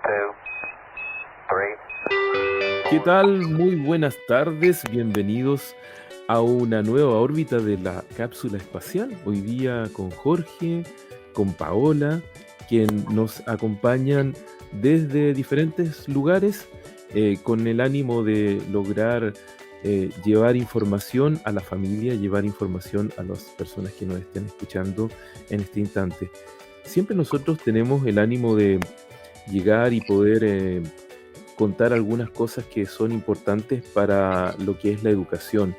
two, three. ¿Qué tal? Muy buenas tardes, bienvenidos a una nueva órbita de la cápsula espacial. Hoy día con Jorge, con Paola, quien nos acompañan desde diferentes lugares con el ánimo de lograr llevar información a la familia, llevar información a las personas que nos estén escuchando en este instante. Siempre nosotros tenemos el ánimo de llegar y poder contar algunas cosas que son importantes para lo que es la educación.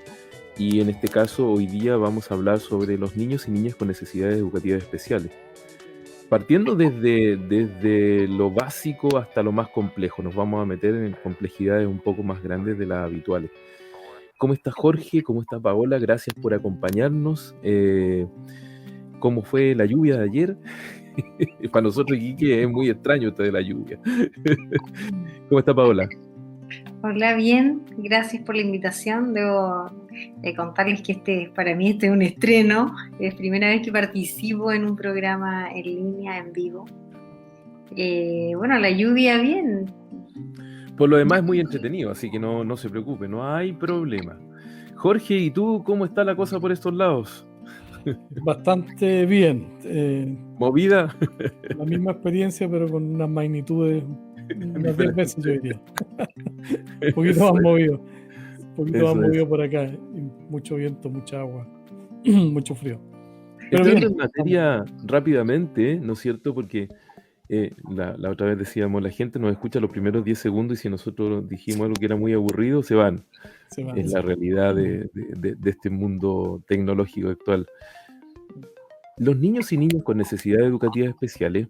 Y en este caso, hoy día vamos a hablar sobre los niños y niñas con necesidades educativas especiales. Partiendo desde lo básico hasta lo más complejo, nos vamos a meter en complejidades un poco más grandes de las habituales. ¿Cómo está Jorge? ¿Cómo está Paola? Gracias por acompañarnos. ¿Cómo fue la lluvia de ayer? Para nosotros, Quique, es muy extraño esto de la lluvia. ¿Cómo está Paola? Hola, bien, gracias por la invitación. Debo contarles que para mí este es un estreno, es primera vez que participo en un programa en línea, en vivo. Bueno, la lluvia bien. Por lo demás es muy entretenido, así que no se preocupe, no hay problema. Jorge, ¿y tú cómo está la cosa por estos lados? Bastante bien. ¿Movida? La misma experiencia, pero con unas magnitudes unas 10 veces, yo diría. Un poquito más movido. Un poquito más movido por acá. Y mucho viento, mucha agua, mucho frío. Pero entrando en materia rápidamente, ¿no es cierto? Porque la otra vez decíamos, la gente nos escucha los primeros 10 segundos y si nosotros dijimos algo que era muy aburrido, se van. Es la realidad de este mundo tecnológico actual. Los niños y niñas con necesidades educativas especiales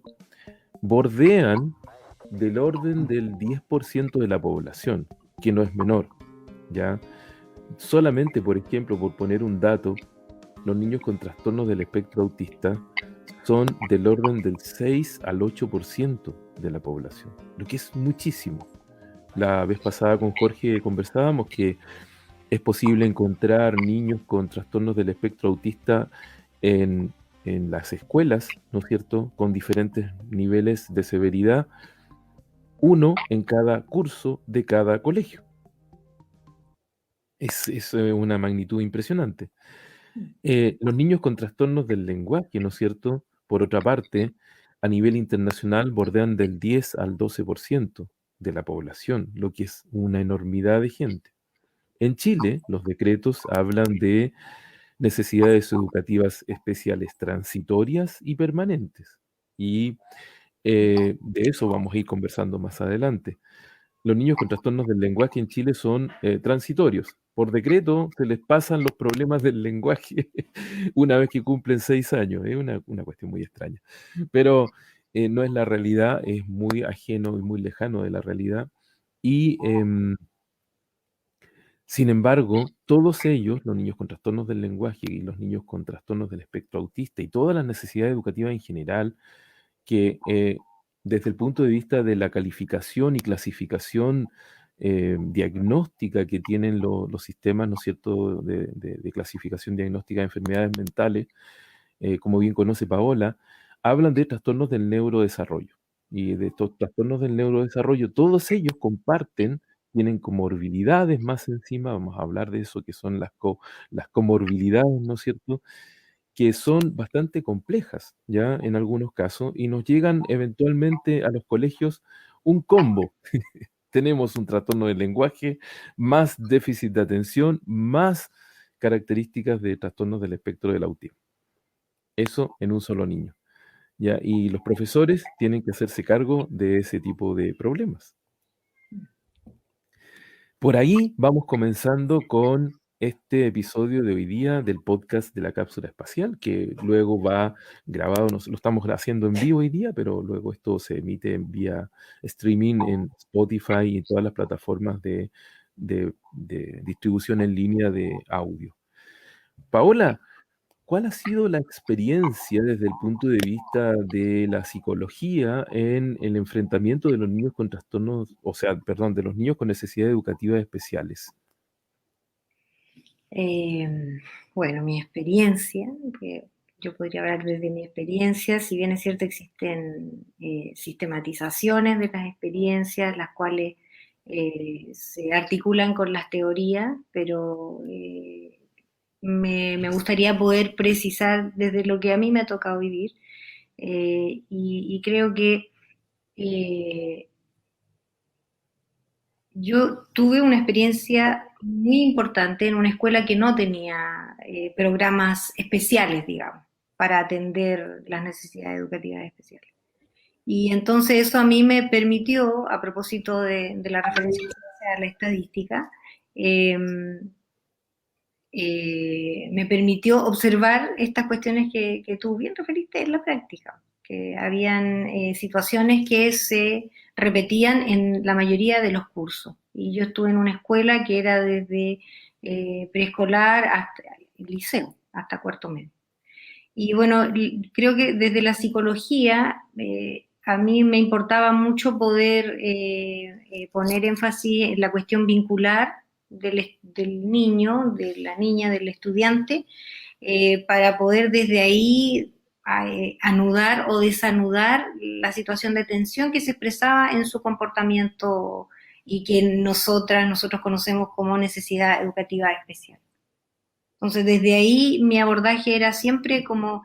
bordean del orden del 10% de la población, que no es menor, ¿ya? Solamente, por ejemplo, por poner un dato, los niños con trastornos del espectro autista son del orden del 6 al 8% de la población, lo que es muchísimo. La vez pasada con Jorge conversábamos que es posible encontrar niños con trastornos del espectro autista en las escuelas, ¿no es cierto?, con diferentes niveles de severidad, uno en cada curso de cada colegio. Es una magnitud impresionante. Los niños con trastornos del lenguaje, ¿no es cierto?, por otra parte, a nivel internacional bordean del 10 al 12% de la población, lo que es una enormidad de gente. En Chile, los decretos hablan de necesidades educativas especiales transitorias y permanentes. Y de eso vamos a ir conversando más adelante. Los niños con trastornos del lenguaje en Chile son transitorios. Por decreto se les pasan los problemas del lenguaje una vez que cumplen 6 años. Es una cuestión muy extraña. Pero no es la realidad, es muy ajeno y muy lejano de la realidad. Y sin embargo, todos ellos, los niños con trastornos del lenguaje y los niños con trastornos del espectro autista y todas las necesidades educativas en general, que desde el punto de vista de la calificación y clasificación diagnóstica que tienen los sistemas, ¿no es cierto?, de clasificación diagnóstica de enfermedades mentales, como bien conoce Paola, hablan de trastornos del neurodesarrollo. Y de estos trastornos del neurodesarrollo, todos ellos comparten, tienen comorbilidades más encima, vamos a hablar de eso, que son las comorbilidades, ¿no es cierto?, que son bastante complejas, ya en algunos casos, y nos llegan eventualmente a los colegios un combo. Tenemos un trastorno del lenguaje, más déficit de atención, más características de trastornos del espectro del autismo. Eso en un solo niño, ¿ya? Y los profesores tienen que hacerse cargo de ese tipo de problemas. Por ahí vamos comenzando con este episodio de hoy día del podcast de la cápsula espacial, que luego va grabado, lo estamos haciendo en vivo hoy día, pero luego esto se emite en vía streaming en Spotify y en todas las plataformas de distribución en línea de audio. Paola, ¿cuál ha sido la experiencia desde el punto de vista de la psicología en el enfrentamiento de los niños con trastornos, de los niños con necesidades educativas especiales? Bueno, mi experiencia, yo podría hablar desde mi experiencia. Si bien es cierto, existen sistematizaciones de las experiencias, las cuales se articulan con las teorías, pero me gustaría poder precisar desde lo que a mí me ha tocado vivir. Y creo que eh, yo tuve una experiencia muy importante en una escuela que no tenía programas especiales, digamos, para atender las necesidades educativas especiales. Y entonces eso a mí me permitió, a propósito de la referencia que hace a la estadística, eh, me permitió observar estas cuestiones que tú bien referiste en la práctica, que habían situaciones que se repetían en la mayoría de los cursos. Y yo estuve en una escuela que era desde preescolar hasta el liceo, hasta cuarto medio. Y bueno, creo que desde la psicología a mí me importaba mucho poder poner énfasis en la cuestión vincular del niño, de la niña, del estudiante, para poder desde ahí anudar o desanudar la situación de tensión que se expresaba en su comportamiento y que nosotros conocemos como necesidad educativa especial. Entonces, desde ahí mi abordaje era siempre como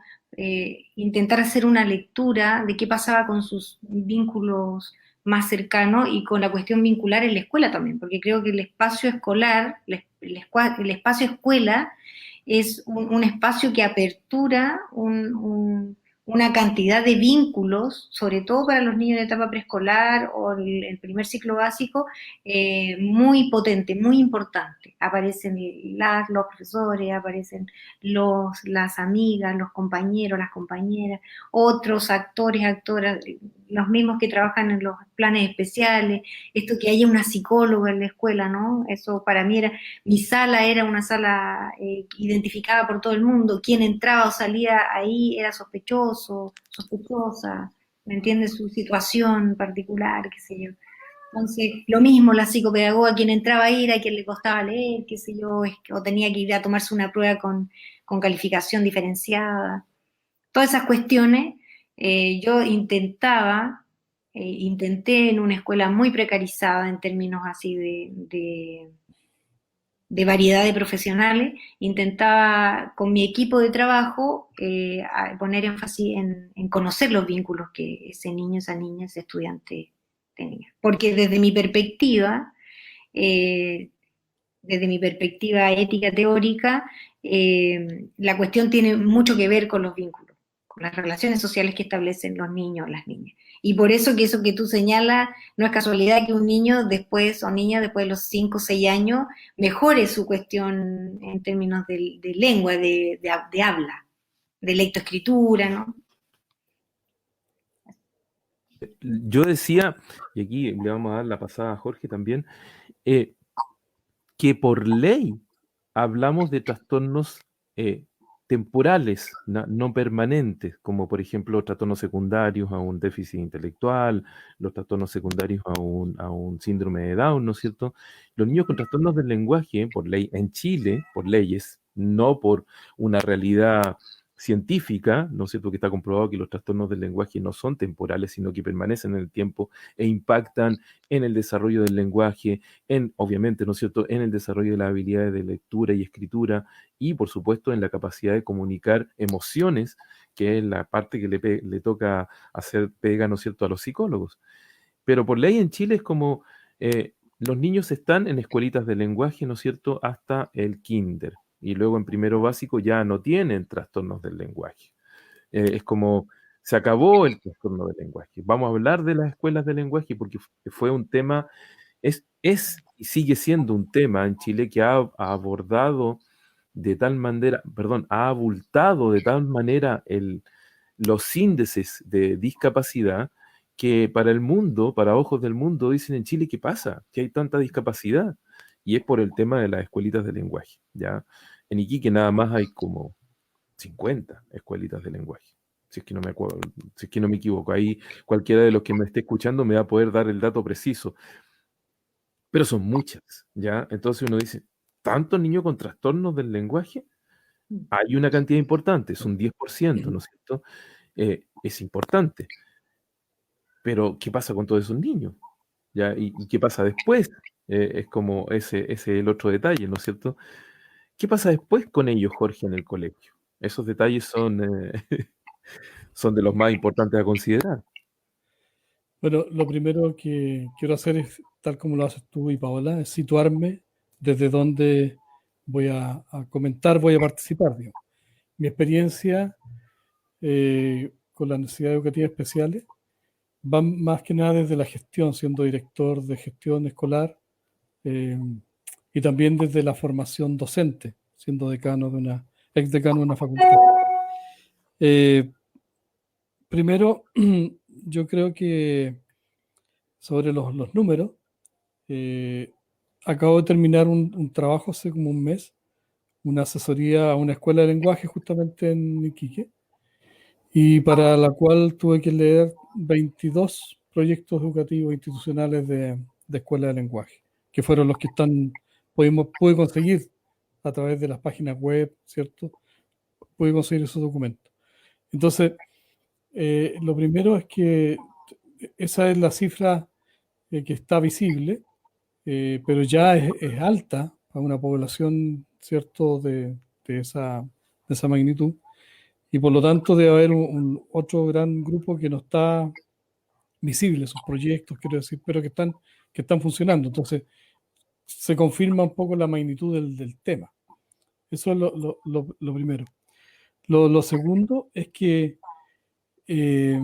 intentar hacer una lectura de qué pasaba con sus vínculos más cercanos y con la cuestión vincular en la escuela también, porque creo que el espacio escolar, el espacio escuela es un espacio que apertura una cantidad de vínculos, sobre todo para los niños de etapa preescolar o el primer ciclo básico, muy potente, muy importante. Aparecen los profesores, aparecen las amigas, los compañeros, las compañeras, otros actores, actoras, los mismos que trabajan en los planes especiales, esto que haya una psicóloga en la escuela, ¿no? Eso para mí mi sala era una sala identificada por todo el mundo, quien entraba o salía ahí era sospechoso, sospechosa, ¿me entiendes? Su situación particular, qué sé yo. Entonces, lo mismo la psicopedagoga, quien entraba ahí era quien le costaba leer, qué sé yo, o tenía que ir a tomarse una prueba con calificación diferenciada. Todas esas cuestiones yo intenté en una escuela muy precarizada en términos así de variedad de profesionales, intentaba con mi equipo de trabajo poner énfasis en conocer los vínculos que ese niño, esa niña, ese estudiante tenía. Porque desde mi perspectiva ética teórica, la cuestión tiene mucho que ver con los vínculos, con las relaciones sociales que establecen los niños o las niñas. Y por eso que tú señalas, no es casualidad que un niño después, o niña después de los 5 o 6 años, mejore su cuestión en términos de lengua, de habla, de lectoescritura, ¿no? Yo decía, y aquí le vamos a dar la pasada a Jorge también, que por ley hablamos de trastornos temporales, no permanentes, como por ejemplo trastornos secundarios a un déficit intelectual, los trastornos secundarios a un síndrome de Down, ¿no es cierto? Los niños con trastornos del lenguaje, por ley, en Chile, por leyes, no por una realidad científica, ¿no es cierto?, que está comprobado que los trastornos del lenguaje no son temporales, sino que permanecen en el tiempo e impactan en el desarrollo del lenguaje, obviamente, ¿no es cierto?, en el desarrollo de las habilidades de lectura y escritura y, por supuesto, en la capacidad de comunicar emociones, que es la parte que le toca hacer pega, ¿no es cierto?, a los psicólogos. Pero por ley en Chile es como los niños están en escuelitas de lenguaje, ¿no es cierto?, hasta el kinder. Y luego en primero básico ya no tienen trastornos del lenguaje. Es como, se acabó el trastorno del lenguaje. Vamos a hablar de las escuelas de lenguaje porque fue un tema, es y sigue siendo un tema en Chile que ha abordado de tal manera, ha abultado de tal manera los índices de discapacidad que para el mundo, para ojos del mundo, dicen en Chile, ¿qué pasa? ¿Que hay tanta discapacidad? Y es por el tema de las escuelitas de lenguaje, ¿ya? En Iquique nada más hay como 50 escuelitas de lenguaje, si es que no me acuerdo, si es que no me equivoco. Ahí cualquiera de los que me esté escuchando me va a poder dar el dato preciso. Pero son muchas, ¿ya? Entonces uno dice, ¿tantos niños con trastornos del lenguaje? hay una cantidad importante, es un 10%, ¿no es cierto? Es importante, pero ¿qué pasa con todos esos niños? ¿Ya? ¿Y qué pasa después? Es como ese el otro detalle, ¿no es cierto? ¿Qué pasa después con ellos, Jorge, en el colegio? Esos detalles son de los más importantes a considerar. Bueno, lo primero que quiero hacer es, tal como lo haces tú y Paola, es situarme desde donde voy a comentar, voy a participar, digamos. Mi experiencia con las necesidades educativas especiales va más que nada desde la gestión, siendo director de gestión escolar, eh, y también desde la formación docente, siendo ex decano de una facultad. Eh, Primero, yo creo que sobre los números, eh, acabo de terminar un trabajo hace como un mes, una asesoría a una escuela de lenguaje justamente en Iquique, y para la cual tuve que leer 22 proyectos educativos institucionales de escuela de lenguaje, que fueron los que pude conseguir a través de las páginas web, ¿cierto? Pude conseguir esos documentos. Entonces, lo primero es que esa es la cifra que está visible, pero ya es alta para una población, ¿cierto?, de esa magnitud. Y por lo tanto debe haber otro gran grupo que no está visible, sus proyectos, quiero decir, pero que están funcionando. Entonces, se confirma un poco la magnitud del tema. Eso es lo primero. Lo segundo es que eh,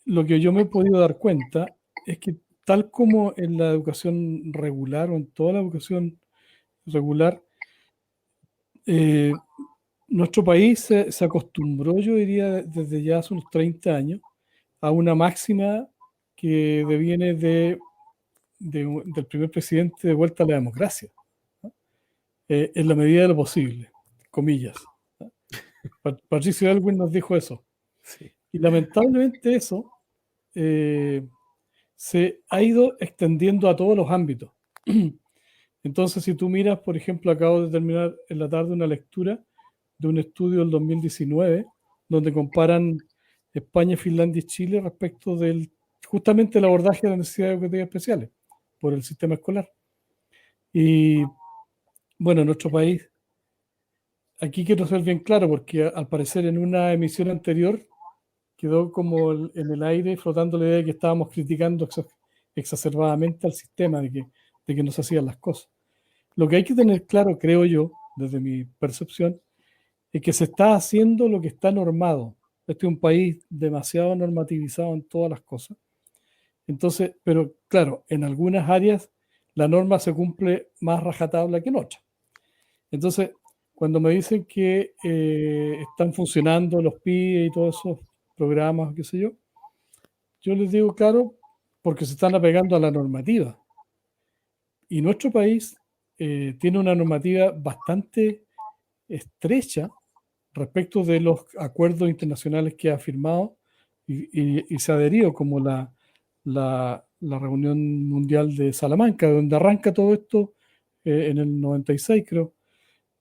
lo que yo me he podido dar cuenta es que tal como en la educación regular o en toda la educación regular, eh, nuestro país se acostumbró, yo diría, desde ya hace unos 30 años, a una máxima que deviene del primer presidente de vuelta a la democracia, ¿no? En la medida de lo posible, comillas, ¿no? Patricio Elwin nos dijo eso. Sí. Y lamentablemente eso eh, se ha ido extendiendo a todos los ámbitos. Entonces, si tú miras, por ejemplo, acabo de terminar en la tarde una lectura de un estudio del 2019, donde comparan España, Finlandia y Chile respecto justamente el abordaje de las necesidades educativas especiales por el sistema escolar. Y bueno, en nuestro país, aquí quiero ser bien claro, porque al parecer en una emisión anterior quedó como en el aire flotando la idea de que estábamos criticando exacerbadamente al sistema, de que no se hacían las cosas. Lo que hay que tener claro, creo yo, desde mi percepción, es que se está haciendo lo que está normado. Este es un país demasiado normativizado en todas las cosas. Entonces, pero claro, en algunas áreas la norma se cumple más rajatabla que en otras. Entonces, cuando me dicen que están funcionando los PIE y todos esos programas, qué sé yo les digo, claro, porque se están apegando a la normativa. Y nuestro país tiene una normativa bastante estrecha respecto de los acuerdos internacionales que ha firmado y se ha adherido, como la reunión mundial de Salamanca, donde arranca todo esto en el 96, creo,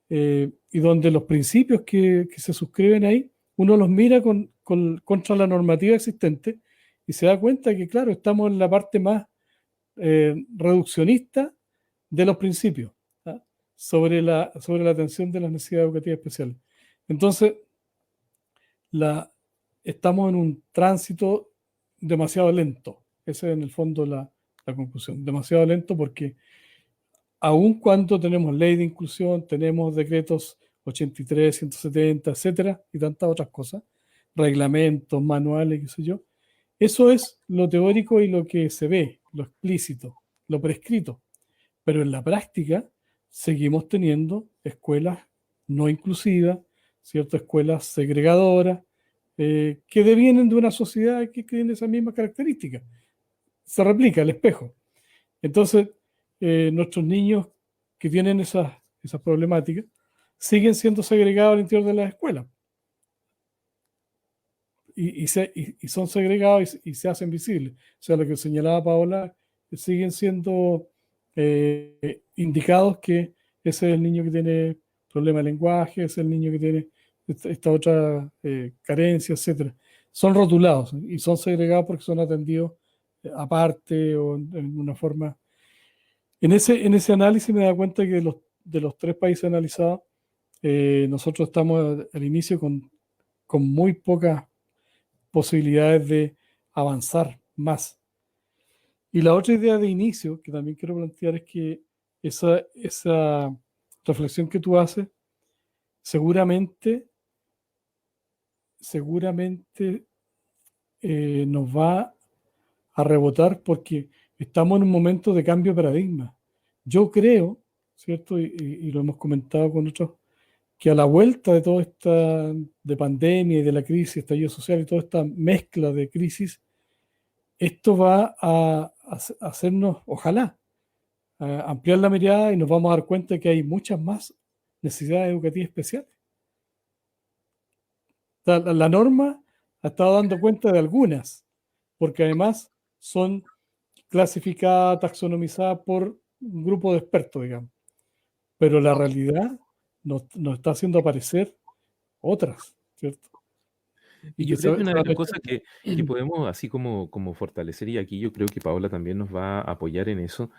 y donde los principios que se suscriben ahí, uno los mira contra la normativa existente y se da cuenta que, claro, estamos en la parte más reduccionista de los principios, ¿ah? sobre la atención de las necesidades educativas especiales. Entonces, estamos en un tránsito demasiado lento. Esa es en el fondo la conclusión. Demasiado lento porque aun cuando tenemos ley de inclusión, tenemos decretos 83, 170, etcétera, y tantas otras cosas, reglamentos, manuales, qué sé yo, eso es lo teórico y lo que se ve, lo explícito, lo prescrito. Pero en la práctica seguimos teniendo escuelas no inclusivas, ciertas escuelas segregadoras, que devienen de una sociedad que tiene esas mismas características. Se replica el espejo. Entonces, nuestros niños que tienen esas problemáticas siguen siendo segregados al interior de las escuelas. Y son segregados y se hacen visibles. O sea, lo que señalaba Paola, siguen siendo indicados que ese es el niño que tiene problema de lenguaje, es el niño que tiene esta otra carencia, etcétera. Son rotulados y son segregados porque son atendidos aparte o en una forma. En ese análisis me da cuenta que de los 3 países analizados, nosotros estamos al inicio con muy pocas posibilidades de avanzar más. Y la otra idea de inicio que también quiero plantear es que esa reflexión que tú haces seguramente nos va a rebotar porque estamos en un momento de cambio de paradigma. Yo creo, ¿cierto? Y lo hemos comentado con otros, que a la vuelta de toda esta de pandemia y de la crisis, estallido social y toda esta mezcla de crisis, esto va a hacernos, ojalá, a ampliar la mirada y nos vamos a dar cuenta de que hay muchas más necesidades educativas especiales. La norma ha estado dando cuenta de algunas, porque además son clasificadas, taxonomizadas por un grupo de expertos, digamos. Pero la realidad nos está haciendo aparecer otras, ¿cierto? Y yo creo que una de las cosas que podemos así como fortalecer, y aquí yo creo que Paola también nos va a apoyar en eso,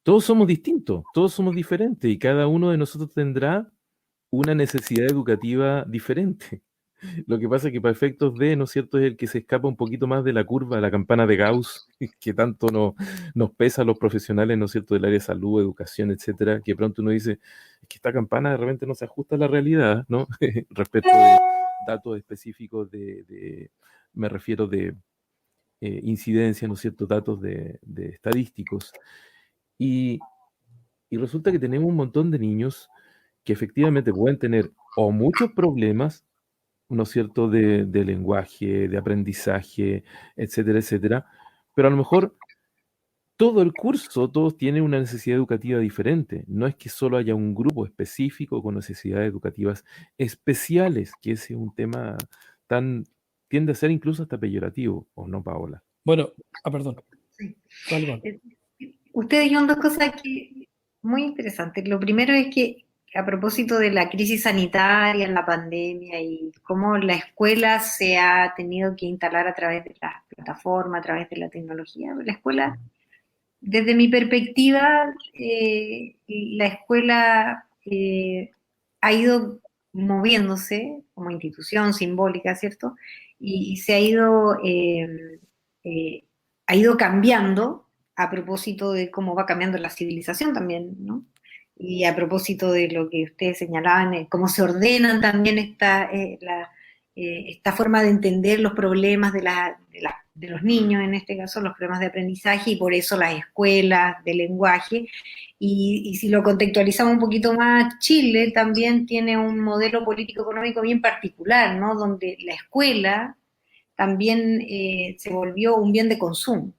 todos somos distintos, todos somos diferentes y cada uno de nosotros tendrá una necesidad educativa diferente. Lo que pasa es que para efectos de, ¿no es cierto?, es el que se escapa un poquito más de la curva, la campana de Gauss, que tanto nos pesa a los profesionales, ¿no es cierto?, del área de salud, educación, etcétera, que pronto uno dice, es que esta campana de repente no se ajusta a la realidad, ¿no? Respecto de datos específicos me refiero de incidencia, ¿no es cierto?, datos de estadísticos. Y resulta que tenemos un montón de niños que efectivamente pueden tener o muchos problemas, ¿no es cierto?, de lenguaje, de aprendizaje, etcétera, etcétera, pero a lo mejor todo el curso, todos tienen una necesidad educativa diferente. No es que solo haya un grupo específico con necesidades educativas especiales, que ese es un tema tiende a ser incluso hasta peyorativo, ¿o no, Paola? Bueno, perdón. Sí. Vale. Ustedes dijeron 2 cosas que muy interesantes. Lo primero es que a propósito de la crisis sanitaria, la pandemia y cómo la escuela se ha tenido que instalar a través de la plataforma, a través de la tecnología, la escuela, desde mi perspectiva, la escuela ha ido moviéndose como institución simbólica, ¿cierto? Y se ha ido cambiando a propósito de cómo va cambiando la civilización también, ¿no? Y a propósito de lo que ustedes señalaban, cómo se ordenan también esta forma de entender los problemas de los niños, en este caso los problemas de aprendizaje, y por eso las escuelas de lenguaje. Y si lo contextualizamos un poquito más, Chile también tiene un modelo político-económico bien particular, ¿no? Donde la escuela también se volvió un bien de consumo.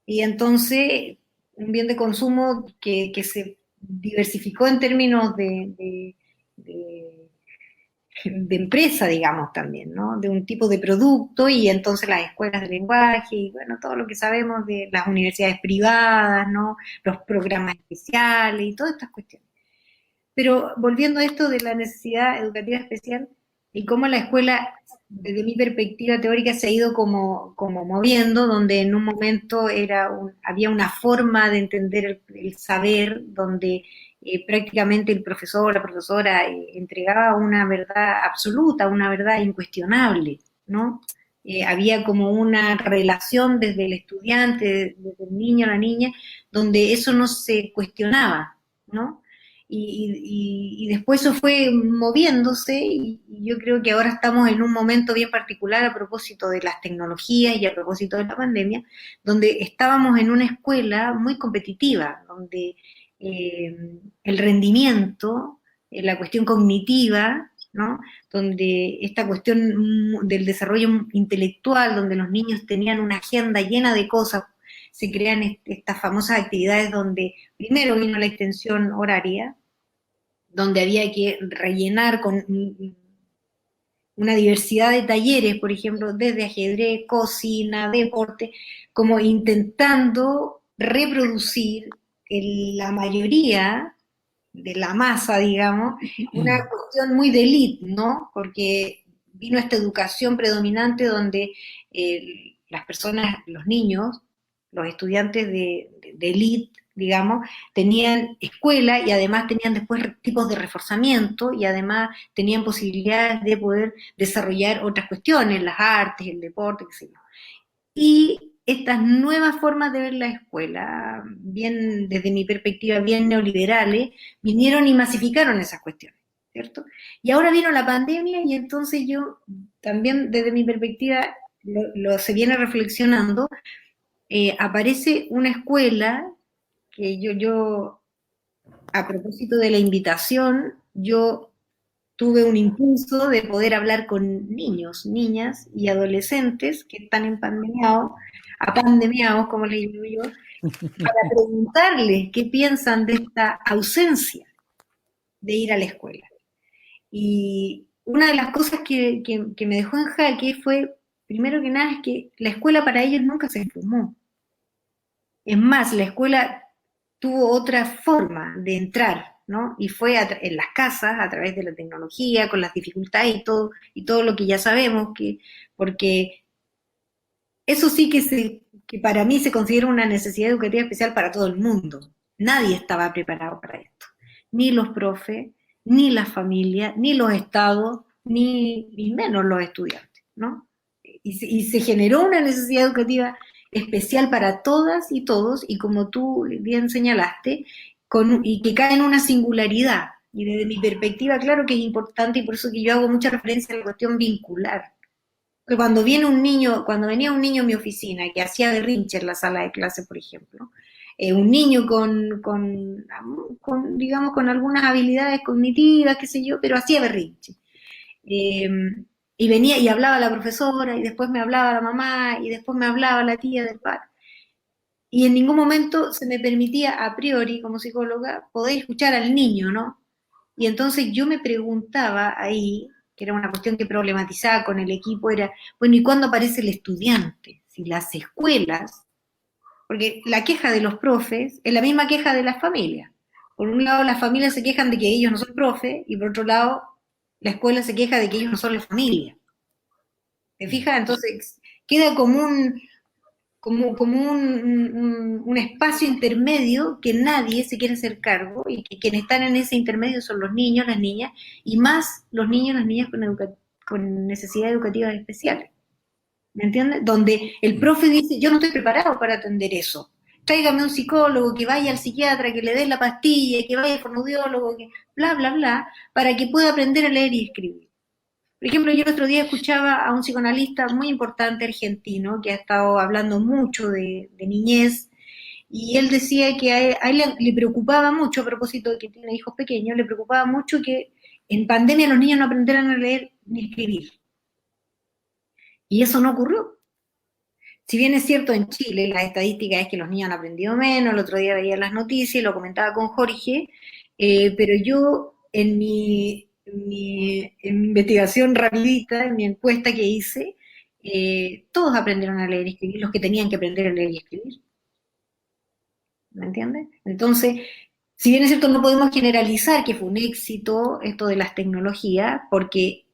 Y entonces, un bien de consumo que se diversificó en términos de empresa, digamos, también, ¿no? De un tipo de producto, y entonces las escuelas de lenguaje, y bueno, todo lo que sabemos de las universidades privadas, ¿no? Los programas especiales y todas estas cuestiones. Pero volviendo a esto de la necesidad educativa especial y cómo la escuela, desde mi perspectiva teórica, se ha ido como moviendo, donde en un momento había una forma de entender el saber, donde prácticamente el profesor o la profesora entregaba una verdad absoluta, una verdad incuestionable, ¿no? Había como una relación desde el estudiante, desde el niño a la niña, donde eso no se cuestionaba, ¿no? Y después eso fue moviéndose, y yo creo que ahora estamos en un momento bien particular a propósito de las tecnologías y a propósito de la pandemia, donde estábamos en una escuela muy competitiva, donde el rendimiento, la cuestión cognitiva, ¿no? Donde esta cuestión del desarrollo intelectual, donde los niños tenían una agenda llena de cosas, se crean estas famosas actividades donde primero vino la extensión horaria, donde había que rellenar con una diversidad de talleres, por ejemplo, desde ajedrez, cocina, deporte, como intentando reproducir la mayoría de la masa, digamos, una cuestión muy de élite, ¿no? Porque vino esta educación predominante donde las personas, los niños, los estudiantes de élite, digamos, tenían escuela y además tenían después tipos de reforzamiento y además tenían posibilidades de poder desarrollar otras cuestiones, las artes, el deporte, qué sé yo. Y estas nuevas formas de ver la escuela, bien desde mi perspectiva, bien neoliberales, vinieron y masificaron esas cuestiones, ¿cierto? Y ahora vino la pandemia y entonces yo también desde mi perspectiva se viene reflexionando, aparece una escuela que yo, a propósito de la invitación, yo tuve un impulso de poder hablar con niños, niñas y adolescentes que están apandemiados, como les digo yo, para preguntarles qué piensan de esta ausencia de ir a la escuela. Y una de las cosas que me dejó en jaque fue, primero que nada, es que la escuela para ellos nunca se formó. Es más, la escuela tuvo otra forma de entrar, ¿no? Y fue en las casas, a través de la tecnología, con las dificultades y todo lo que ya sabemos, porque eso sí que para mí se considera una necesidad educativa especial para todo el mundo. Nadie estaba preparado para esto. Ni los profes, ni las familias, ni los estados, ni menos los estudiantes, ¿no? Y se generó una necesidad educativa especial para todas y todos, y como tú bien señalaste, y que cae en una singularidad. Y desde mi perspectiva, claro que es importante, y por eso que yo hago mucha referencia a la cuestión vincular. Que cuando venía un niño a mi oficina que hacía berrinche en la sala de clase, por ejemplo, un niño digamos, con algunas habilidades cognitivas, qué sé yo, pero hacía berrinche. Y venía y hablaba la profesora, y después me hablaba la mamá, y después me hablaba la tía del padre. Y en ningún momento se me permitía, a priori, como psicóloga, poder escuchar al niño, ¿no? Y entonces yo me preguntaba ahí, que era una cuestión que problematizaba con el equipo, era, bueno, ¿y cuándo aparece el estudiante? Si las escuelas, porque la queja de los profes es la misma queja de las familias. Por un lado, las familias se quejan de que ellos no son profes, y por otro lado, la escuela se queja de que ellos no son la familia. ¿Te fijas? Entonces queda como un espacio intermedio que nadie se quiere hacer cargo, y que quienes están en ese intermedio son los niños, las niñas, y más los niños y las niñas con necesidades educativas especiales. ¿Me entiendes? Donde el profe dice, yo no estoy preparado para atender eso. Tráigame un psicólogo, que vaya al psiquiatra, que le dé la pastilla, que vaya al fonoaudiólogo, que bla, bla, bla, para que pueda aprender a leer y escribir. Por ejemplo, yo el otro día escuchaba a un psicoanalista muy importante argentino que ha estado hablando mucho de niñez, y él decía que a él le preocupaba mucho, a propósito de que tiene hijos pequeños, le preocupaba mucho que en pandemia los niños no aprendieran a leer ni escribir. Y eso no ocurrió. Si bien es cierto, en Chile la estadística es que los niños han aprendido menos, el otro día veía las noticias y lo comentaba con Jorge, pero yo en mi investigación rapidita, en mi encuesta que hice, todos aprendieron a leer y escribir, los que tenían que aprender a leer y escribir. ¿Me entiendes? Entonces, si bien es cierto, no podemos generalizar que fue un éxito esto de las tecnologías, porque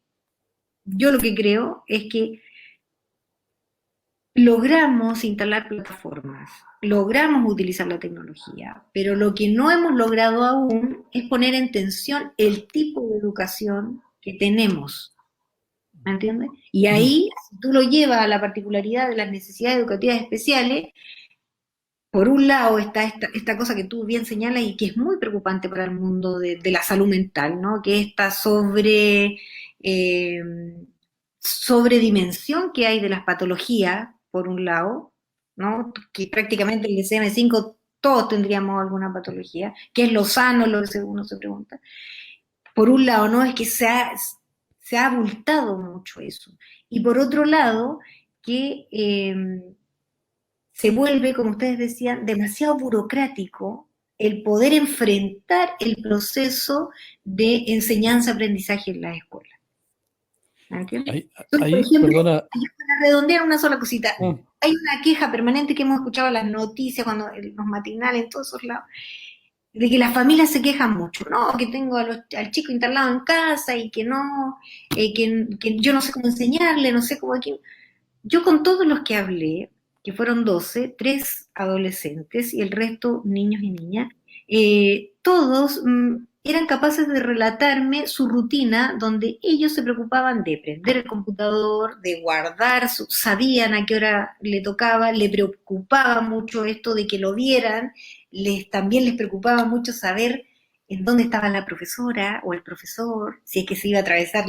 yo lo que creo es que logramos instalar plataformas, logramos utilizar la tecnología, pero lo que no hemos logrado aún es poner en tensión el tipo de educación que tenemos. ¿Me entiendes? Y ahí, si tú lo llevas a la particularidad de las necesidades educativas especiales, por un lado está esta cosa que tú bien señalas y que es muy preocupante para el mundo de la salud mental, ¿no? Que es esta sobredimensión que hay de las patologías, por un lado, ¿no? Que prácticamente el DSM-5 todos tendríamos alguna patología, que es lo sano, lo que uno se pregunta. Por un lado, ¿no? Es que se ha abultado mucho eso. Y por otro lado, que se vuelve, como ustedes decían, demasiado burocrático el poder enfrentar el proceso de enseñanza-aprendizaje en las escuelas. ¿Me entiendes? Entonces, por ejemplo, perdona. Para redondear una sola cosita, hay una queja permanente que hemos escuchado en las noticias, cuando en los matinales, en todos esos lados, de que las familias se quejan mucho, ¿no? Que tengo al chico instalado en casa y que no, que yo no sé cómo enseñarle, no sé cómo aquí. Yo con todos los que hablé, que fueron 12, 3 adolescentes y el resto niños y niñas, todos eran capaces de relatarme su rutina donde ellos se preocupaban de prender el computador, de guardar, sabían a qué hora le tocaba, le preocupaba mucho esto de que lo vieran, también les preocupaba mucho saber en dónde estaba la profesora o el profesor, si es que se iba a atravesar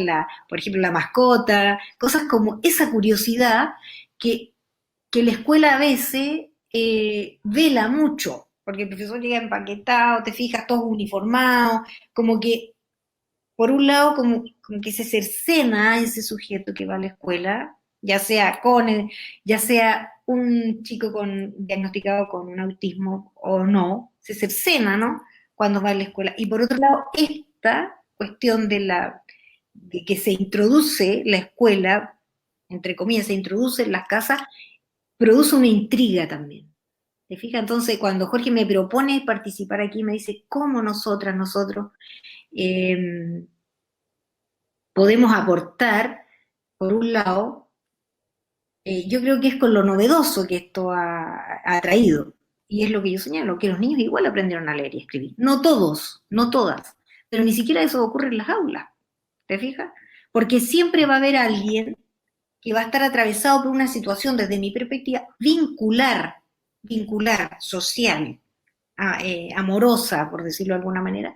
por ejemplo, la mascota, cosas como esa curiosidad que, que la escuela a veces vela mucho, porque el profesor llega empaquetado, te fijas, todos uniformados, como que, por un lado, como que se cercena a ese sujeto que va a la escuela, ya sea un chico diagnosticado con un autismo o no, se cercena, ¿no? Cuando va a la escuela. Y por otro lado, esta cuestión de que se introduce la escuela, entre comillas, se introduce en las casas, produce una intriga también. ¿Te fijas? Entonces, cuando Jorge me propone participar aquí, me dice, ¿cómo nosotros, eh, podemos aportar, por un lado, yo creo que es con lo novedoso que esto ha traído. Y es lo que yo señalo, que los niños igual aprendieron a leer y escribir. No todos, no todas, pero ni siquiera eso ocurre en las aulas. ¿Te fijas? Porque siempre va a haber alguien que va a estar atravesado por una situación, desde mi perspectiva, vincular, social, amorosa, por decirlo de alguna manera,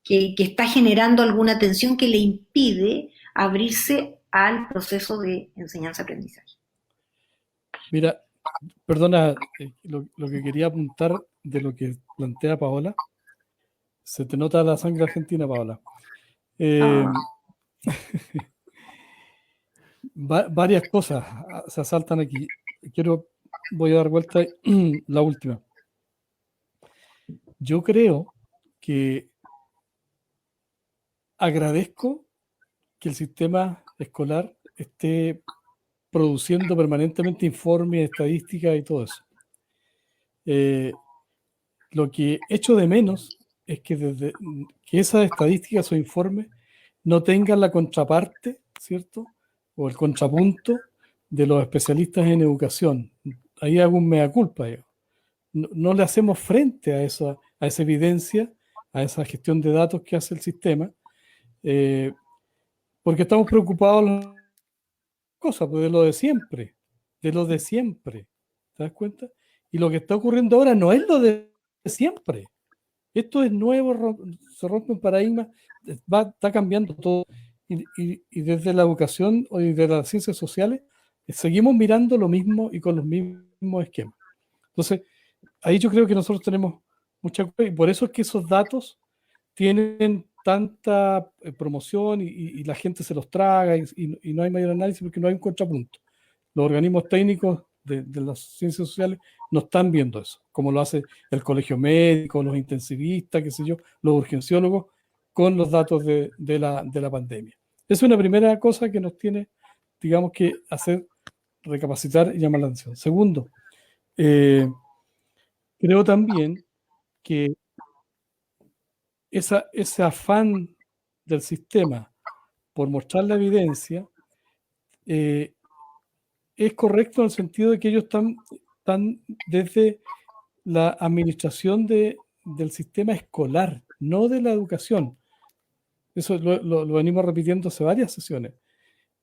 que está generando alguna tensión que le impide abrirse al proceso de enseñanza-aprendizaje. Mira, perdona, lo que quería apuntar de lo que plantea Paola, se te nota la sangre argentina, Paola. Varias cosas se asaltan aquí. Voy a dar vuelta la última. Yo creo que agradezco que el sistema escolar esté produciendo permanentemente informes, estadísticas y todo eso. Lo que echo de menos es que esas estadísticas o informes no tengan la contraparte, ¿cierto? O el contrapunto de los especialistas en educación. Ahí hago un mea culpa. No le hacemos frente a esa evidencia, a esa gestión de datos que hace el sistema, porque estamos preocupados de las cosas, pues, de lo de siempre, ¿te das cuenta? Y lo que está ocurriendo ahora no es lo de siempre. Esto es nuevo, se rompe un paradigma, está cambiando todo. Y desde la educación o desde las ciencias sociales seguimos mirando lo mismo y con los mismos esquemas. Entonces, ahí yo creo que nosotros tenemos mucha culpa y por eso es que esos datos tienen tanta promoción y la gente se los traga y no hay mayor análisis porque no hay un contrapunto. Los organismos técnicos de las ciencias sociales no están viendo eso, como lo hace el colegio médico, los intensivistas, qué sé yo, los urgenciólogos, con los datos de la pandemia. Es una primera cosa que nos tiene, digamos, que hacer recapacitar y llamar la atención. Segundo, creo también que ese afán del sistema por mostrar la evidencia es correcto en el sentido de que ellos están desde la administración del sistema escolar, no de la educación. Eso lo venimos repitiendo hace varias sesiones.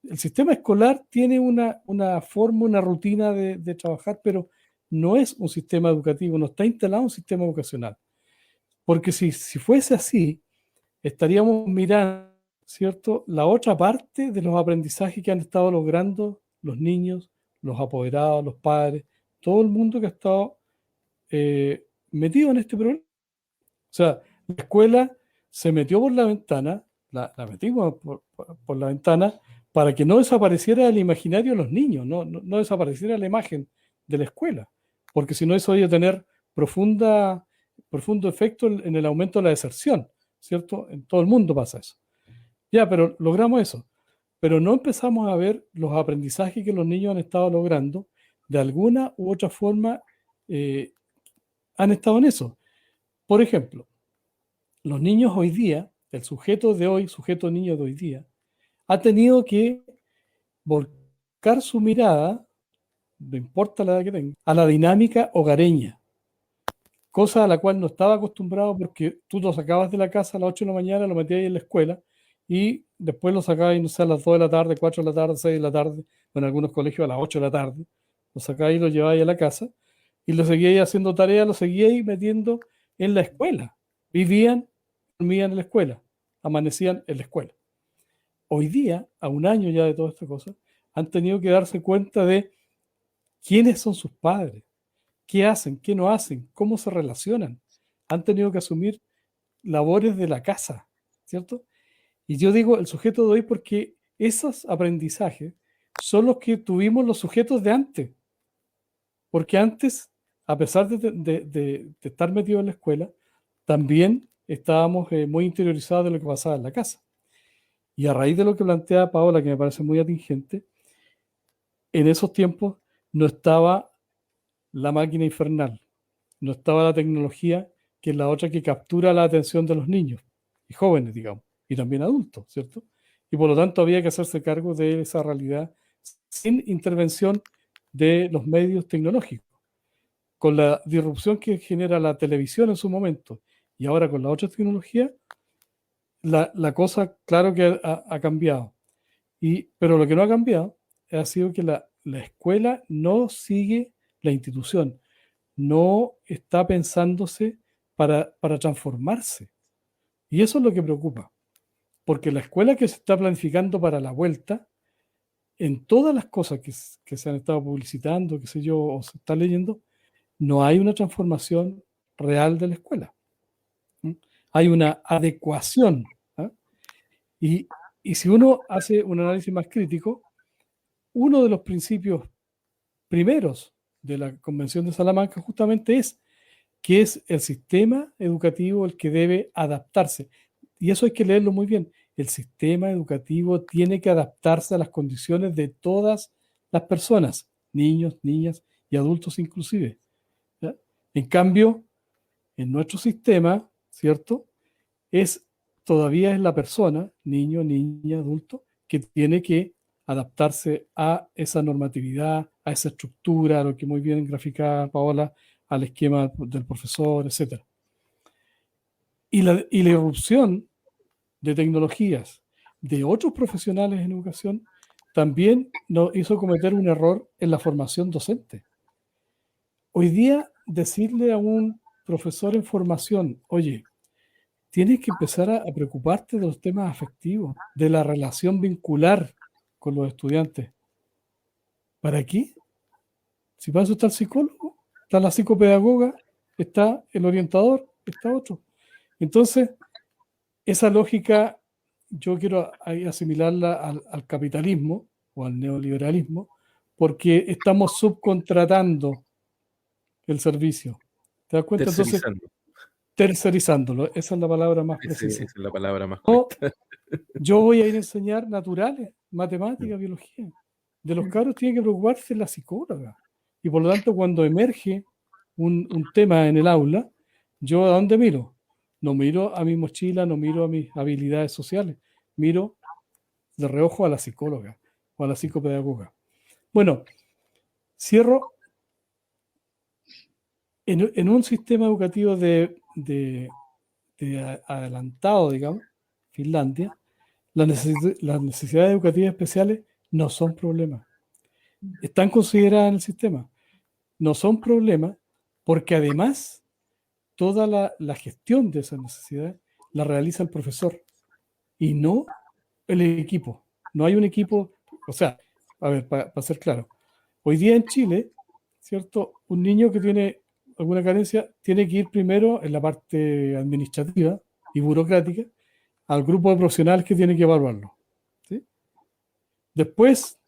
El sistema escolar tiene una forma, una rutina de trabajar, pero no es un sistema educativo, no está instalado un sistema educacional. Porque si fuese así, estaríamos mirando, ¿cierto?, la otra parte de los aprendizajes que han estado logrando los niños, los apoderados, los padres, todo el mundo que ha estado metido en este problema. O sea, la escuela se metió por la ventana, la metimos por la ventana para que no desapareciera del imaginario de los niños, no desapareciera la imagen de la escuela, porque si no eso iba a tener profundo efecto en el aumento de la deserción, ¿cierto? En todo el mundo pasa eso. Ya, pero logramos eso. Pero no empezamos a ver los aprendizajes que los niños han estado logrando, de alguna u otra forma han estado en eso. Por ejemplo, los niños hoy día, el sujeto de hoy, sujeto niño de hoy día, ha tenido que volcar su mirada, no importa la edad que tenga, a la dinámica hogareña, cosa a la cual no estaba acostumbrado porque tú lo sacabas de la casa a las 8 de la mañana, lo metías ahí en la escuela y después lo sacabas, no sé, a las 2 de la tarde, 4 de la tarde, 6 de la tarde, o en algunos colegios a las 8 de la tarde, lo sacabas y lo llevabas a la casa y lo seguíais haciendo tareas, lo seguíais metiendo en la escuela. Vivían, dormían en la escuela, amanecían en la escuela. Hoy día, a un año ya de toda esta cosa, han tenido que darse cuenta de quiénes son sus padres, qué hacen, qué no hacen, cómo se relacionan. Han tenido que asumir labores de la casa, ¿cierto? Y yo digo el sujeto de hoy porque esos aprendizajes son los que tuvimos los sujetos de antes. Porque antes, a pesar de estar metidos en la escuela, también estábamos muy interiorizados de lo que pasaba en la casa. Y a raíz de lo que plantea Paola, que me parece muy atingente, en esos tiempos no estaba la máquina infernal, no estaba la tecnología, que es la otra que captura la atención de los niños y jóvenes, digamos, y también adultos, ¿cierto? Y por lo tanto había que hacerse cargo de esa realidad sin intervención de los medios tecnológicos. Con la disrupción que genera la televisión en su momento y ahora con la otra tecnología, la cosa, claro que ha cambiado. Pero lo que no ha cambiado ha sido que la escuela no sigue la institución, no está pensándose para transformarse. Y eso es lo que preocupa, porque la escuela que se está planificando para la vuelta, en todas las cosas que se han estado publicitando, qué sé yo, o se está leyendo, no hay una transformación real de la escuela. ¿Sí? Hay una adecuación. ¿Ah? Y si uno hace un análisis más crítico, uno de los principios primeros de la Convención de Salamanca justamente es que es el sistema educativo el que debe adaptarse. Y eso hay que leerlo muy bien. El sistema educativo tiene que adaptarse a las condiciones de todas las personas, niños, niñas y adultos inclusive. ¿Ya? En cambio, en nuestro sistema, ¿cierto? Todavía es la persona, niño, niña, adulto, que tiene que adaptarse a esa normatividad, a esa estructura, a lo que muy bien graficaba Paola, al esquema del profesor, etc. Y la irrupción de tecnologías de otros profesionales en educación también nos hizo cometer un error en la formación docente. Hoy día, decirle a un profesor en formación, oye, tienes que empezar a preocuparte de los temas afectivos, de la relación vincular con los estudiantes. ¿Para qué? Si para eso está el psicólogo, está la psicopedagoga, está el orientador, está otro. Entonces, esa lógica yo quiero asimilarla al capitalismo o al neoliberalismo, porque estamos subcontratando el servicio. ¿Te das cuenta? Entonces, tercerizándolo, esa es la palabra más precisa. Esa es la palabra más No, correcta. yo voy a ir a enseñar naturales, matemáticas, biología. De los cabros tiene que preocuparse la psicóloga. Y por lo tanto, cuando emerge un tema en el aula, ¿yo a dónde miro? No miro a mi mochila, no miro a mis habilidades sociales, miro de reojo a la psicóloga o a la psicopedagoga. Bueno, cierro. En un sistema educativo de adelantado, digamos, Finlandia, las necesidades educativas especiales no son problemas. Están consideradas en el sistema. No son problemas porque además toda la gestión de esas necesidades la realiza el profesor y no el equipo. No hay un equipo, o sea, a ver, para ser claro, hoy día en Chile, ¿cierto? Un niño que tiene alguna carencia tiene que ir primero en la parte administrativa y burocrática al grupo de profesionales que tiene que evaluarlo. ¿Sí? Después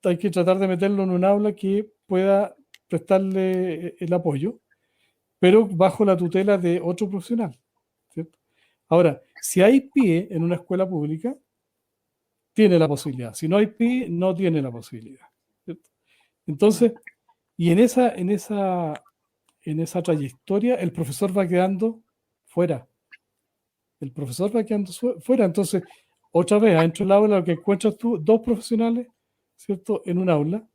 hay que tratar de meterlo en un aula que pueda prestarle el apoyo, pero bajo la tutela de otro profesional. ¿Cierto? Ahora, si hay PIE en una escuela pública, tiene la posibilidad. Si no hay PIE, no tiene la posibilidad. ¿Cierto? Entonces, y en esa en esa trayectoria el profesor va quedando fuera. El profesor va quedando fuera. Entonces, otra vez, adentro del aula lo que encuentras tú, dos profesionales, ¿cierto? En un aula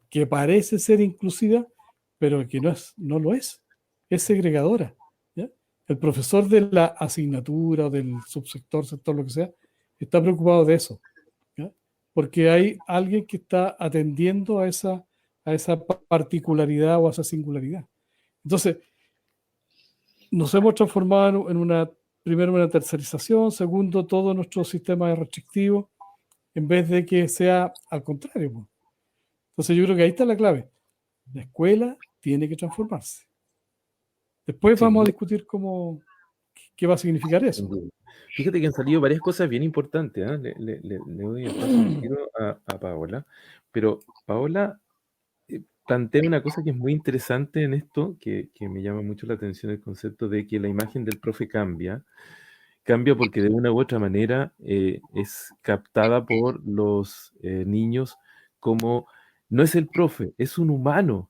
que parece ser inclusiva, pero que no lo es segregadora. ¿Ya? El profesor de la asignatura o del subsector, sector, lo que sea, está preocupado de eso, ¿ya? Porque hay alguien que está atendiendo a esa particularidad o a esa singularidad. Entonces, nos hemos transformado en una, primero, una tercerización, segundo, todo nuestro sistema es restrictivo, en vez de que sea al contrario, pues. Entonces yo creo que ahí está la clave. La escuela tiene que transformarse. Después Sin vamos a duda, discutir qué va a significar sin eso. duda. Fíjate que han salido varias cosas bien importantes, ¿ah? Le doy el paso al tiro a Paola, pero Paola plantea una cosa que es muy interesante en esto, que me llama mucho la atención, el concepto de que la imagen del profe cambia porque de una u otra manera es captada por los niños como no es el profe, es un humano.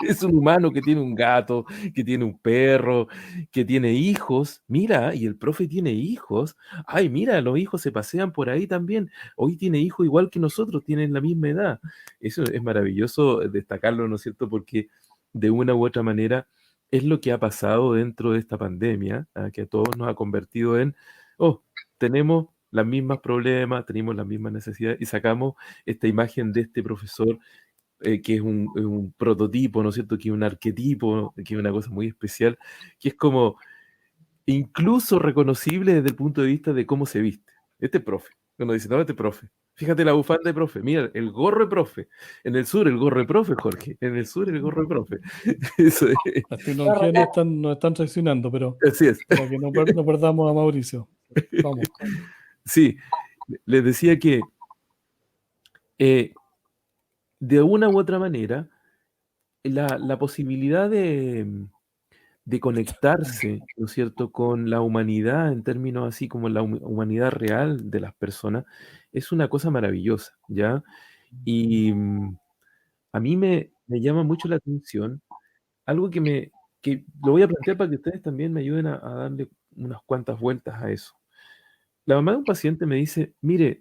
Es un humano que tiene un gato, que tiene un perro, que tiene hijos. Mira, y el profe tiene hijos. Ay, mira, los hijos se pasean por ahí también. Hoy tiene hijos igual que nosotros, tienen la misma edad. Eso es maravilloso destacarlo, ¿no es cierto? Porque de una u otra manera es lo que ha pasado dentro de esta pandemia, que a todos nos ha convertido en, oh, tenemos los mismos problemas, tenemos las mismas necesidades y sacamos esta imagen de este profesor que es un prototipo, ¿no es cierto? Que es un arquetipo, que es una cosa muy especial, que es como incluso reconocible desde el punto de vista de cómo se viste. Este profe, uno dice, no, este profe. Fíjate la bufanda de profe, mira, el gorro de profe. En el sur el gorro de profe, Jorge. En el sur el gorro de profe. Eso es. Las tecnologías nos están traicionando, pero Así es. para que no perdamos a Mauricio. Vamos. Sí, les decía que de una u otra manera, la posibilidad de conectarse, ¿no es cierto?, con la humanidad en términos así como la humanidad real de las personas, es una cosa maravillosa, ¿ya? Y a mí me llama mucho la atención algo que lo voy a plantear para que ustedes también me ayuden a darle unas cuantas vueltas a eso. La mamá de un paciente me dice, mire,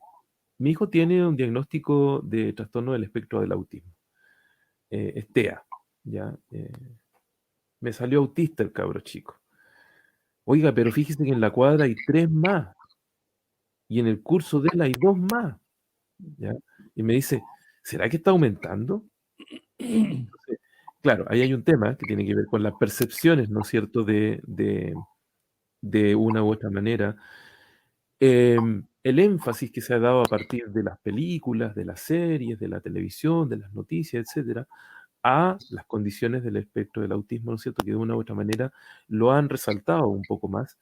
mi hijo tiene un diagnóstico de trastorno del espectro del autismo, es TEA, ¿ya? Me salió autista el cabro chico. Oiga, pero fíjese que en la cuadra hay 3 más y en el curso de él hay 2 más, ¿ya? Y me dice, ¿será que está aumentando? Entonces, claro, ahí hay un tema que tiene que ver con las percepciones, ¿no es cierto?, de una u otra manera. El énfasis que se ha dado a partir de las películas, de las series, de la televisión, de las noticias, etcétera, a las condiciones del espectro del autismo, ¿no es cierto?, que de una u otra manera lo han resaltado un poco más.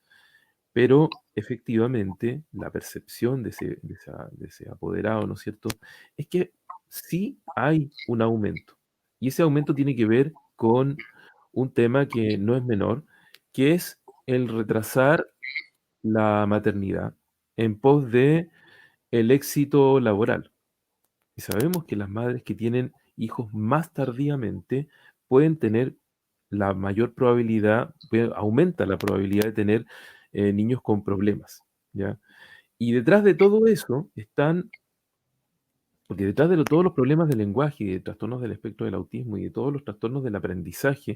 Pero efectivamente, la percepción de ese apoderado, ¿no es cierto?, es que sí hay un aumento. Y ese aumento tiene que ver con un tema que no es menor, que es el retrasar la maternidad en pos de el éxito laboral. Y sabemos que las madres que tienen hijos más tardíamente pueden tener la mayor probabilidad, aumenta la probabilidad de tener niños con problemas, ¿ya? Y detrás de todo eso están, porque detrás de todos los problemas del lenguaje y de trastornos del espectro del autismo y de todos los trastornos del aprendizaje,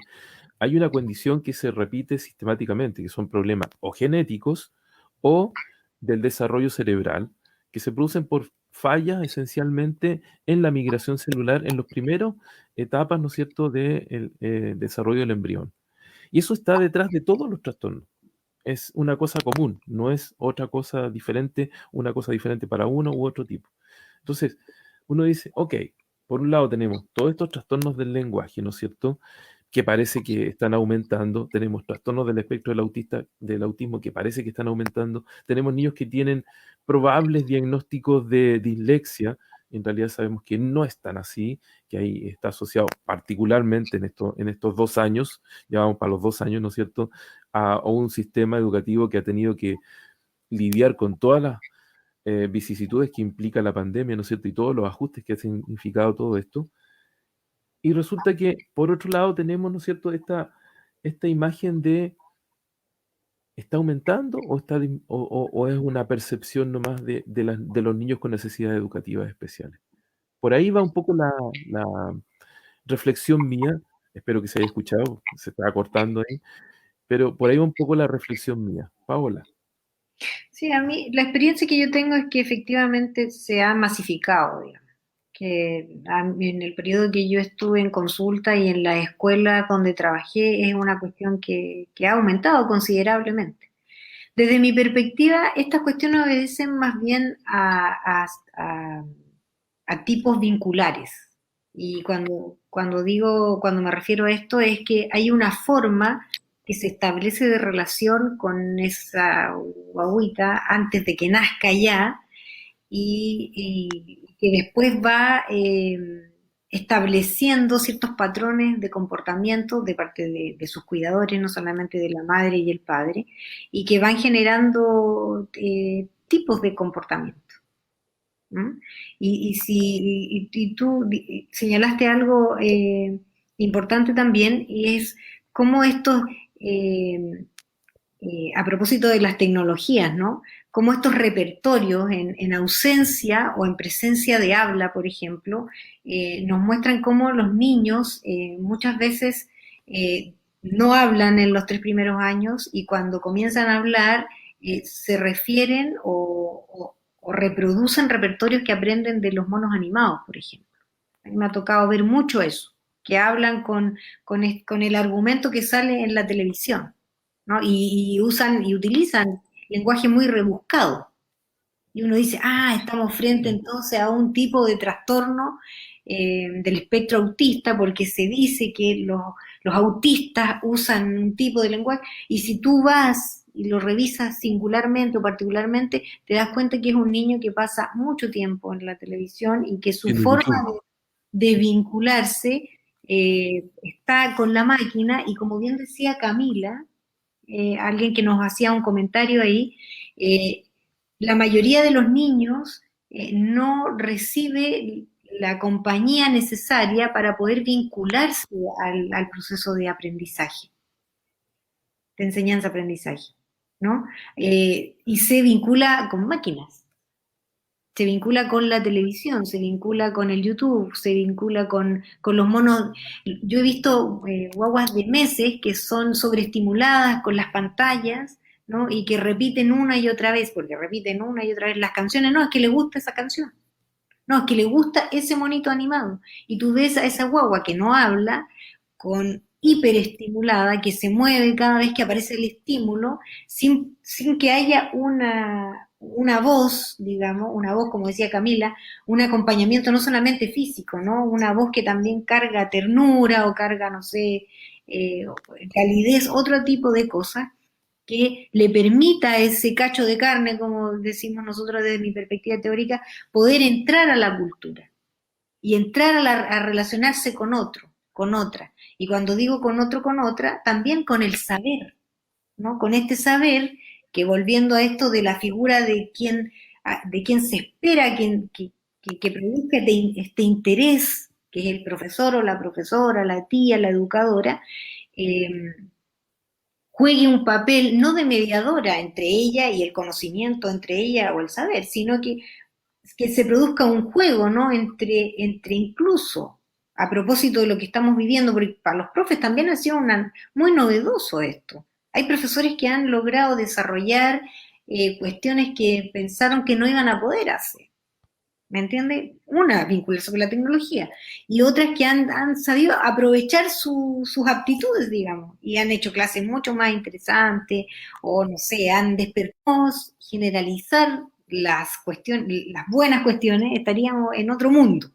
hay una condición que se repite sistemáticamente, que son problemas o genéticos o del desarrollo cerebral, que se producen por fallas esencialmente en la migración celular en las primeras etapas, ¿no es cierto?, del desarrollo del embrión. Y eso está detrás de todos los trastornos. Es una cosa común, no es otra cosa diferente, una cosa diferente para uno u otro tipo. Entonces, uno dice, ok, por un lado tenemos todos estos trastornos del lenguaje, ¿no es cierto?, que parece que están aumentando, tenemos trastornos del espectro del autismo que parece que están aumentando, tenemos niños que tienen probables diagnósticos de dislexia, en realidad sabemos que no es tan así, que ahí está asociado particularmente en estos 2 años, ya vamos para los 2 años, ¿no es cierto?, a un sistema educativo que ha tenido que lidiar con todas las vicisitudes que implica la pandemia, ¿no es cierto?, y todos los ajustes que ha significado todo esto. Y resulta que, por otro lado, tenemos, ¿no es cierto?, esta imagen de, ¿está aumentando o es una percepción nomás de los niños con necesidades educativas especiales? Por ahí va un poco la reflexión mía, espero que se haya escuchado, se estaba cortando ahí, pero por ahí va un poco la reflexión mía. Paola. Sí, a mí la experiencia que yo tengo es que efectivamente se ha masificado, digamos, que en el periodo que yo estuve en consulta y en la escuela donde trabajé es una cuestión que ha aumentado considerablemente. Desde mi perspectiva, estas cuestiones obedecen más bien a tipos vinculares. Y cuando me refiero a esto es que hay una forma que se establece de relación con esa guagüita antes de que nazca ya y que después va estableciendo ciertos patrones de comportamiento de parte de sus cuidadores, no solamente de la madre y el padre, y que van generando tipos de comportamiento. ¿Mm? Y tú señalaste algo importante también, y es cómo estos, eh, a propósito de las tecnologías, ¿no? Cómo estos repertorios en ausencia o en presencia de habla, por ejemplo, nos muestran cómo los niños muchas veces no hablan en los 3 primeros años y cuando comienzan a hablar se refieren o reproducen repertorios que aprenden de los monos animados, por ejemplo. A mí me ha tocado ver mucho eso, que hablan con el argumento que sale en la televisión, ¿no? Y usan y utilizan lenguaje muy rebuscado. Y uno dice, estamos frente entonces a un tipo de trastorno del espectro autista, porque se dice que los autistas usan un tipo de lenguaje, y si tú vas y lo revisas singularmente o particularmente, te das cuenta que es un niño que pasa mucho tiempo en la televisión y que su En forma YouTube. de vincularse está con la máquina, y como bien decía Camila, alguien que nos hacía un comentario ahí, eh, la mayoría de los niños no recibe la compañía necesaria para poder vincularse al proceso de aprendizaje, de enseñanza-aprendizaje, ¿no? Y se vincula con máquinas, se vincula con la televisión, se vincula con el YouTube, se vincula con los monos. Yo he visto guaguas de meses que son sobreestimuladas con las pantallas, ¿no? Y que repiten una y otra vez, porque repiten una y otra vez las canciones. No, es que le gusta esa canción. No, es que le gusta ese monito animado. Y tú ves a esa guagua que no habla, con hiperestimulada, que se mueve cada vez que aparece el estímulo, sin que haya una voz, digamos, una voz, como decía Camila, un acompañamiento no solamente físico, ¿no? Una voz que también carga ternura o carga, no sé, calidez, otro tipo de cosas que le permita a ese cacho de carne, como decimos nosotros desde mi perspectiva teórica, poder entrar a la cultura y entrar a relacionarse con otro, con otra. Y cuando digo con otro, con otra, también con el saber, ¿no? Con este saber que, volviendo a esto de la figura de quien se espera que produzca este interés, que es el profesor o la profesora, la tía, la educadora, eh, juegue un papel no de mediadora entre ella y el conocimiento, entre ella o el saber, sino que se produzca un juego, ¿no? Entre incluso, a propósito de lo que estamos viviendo, porque para los profes también ha sido muy novedoso esto. Hay profesores que han logrado desarrollar cuestiones que pensaron que no iban a poder hacer. ¿Me entiende? Una, vincularse con la tecnología, y otras que han sabido aprovechar sus aptitudes, digamos, y han hecho clases mucho más interesantes, o no sé, han despertado. Generalizar las cuestiones, las buenas cuestiones, estaríamos en otro mundo.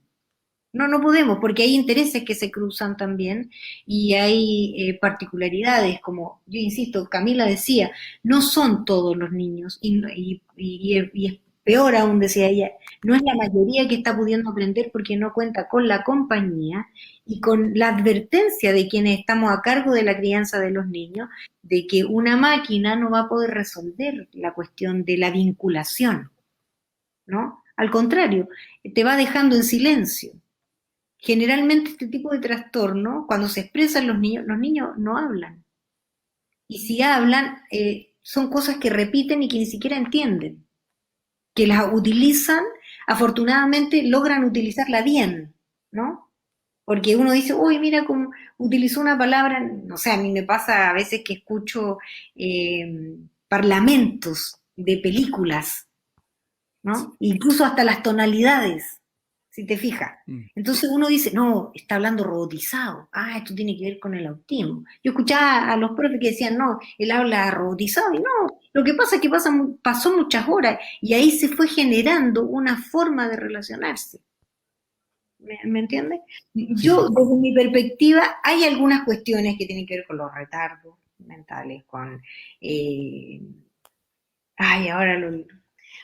No, no podemos, porque hay intereses que se cruzan también, y hay particularidades, como yo insisto, Camila decía, no son todos los niños, y es peor aún, decía ella, no es la mayoría que está pudiendo aprender porque no cuenta con la compañía y con la advertencia de quienes estamos a cargo de la crianza de los niños, de que una máquina no va a poder resolver la cuestión de la vinculación, ¿no? Al contrario, te va dejando en silencio. generalmente este tipo de trastorno, cuando se expresan los niños no hablan. Y si hablan, son cosas que repiten y que ni siquiera entienden. Que las utilizan, afortunadamente logran utilizarla bien, ¿no? Porque uno dice, uy, mira cómo utilizó una palabra, no sé, a mí me pasa a veces que escucho parlamentos de películas, ¿no? Incluso hasta las tonalidades, si te fijas. Entonces uno dice, no, está hablando robotizado. Ah, esto tiene que ver con el autismo. Yo escuchaba a los profes que decían, no, él habla robotizado. Y no, lo que pasa es que pasó muchas horas y ahí se fue generando una forma de relacionarse. ¿Me entiendes? Yo, desde mi perspectiva, hay algunas cuestiones que tienen que ver con los retardos mentales, con...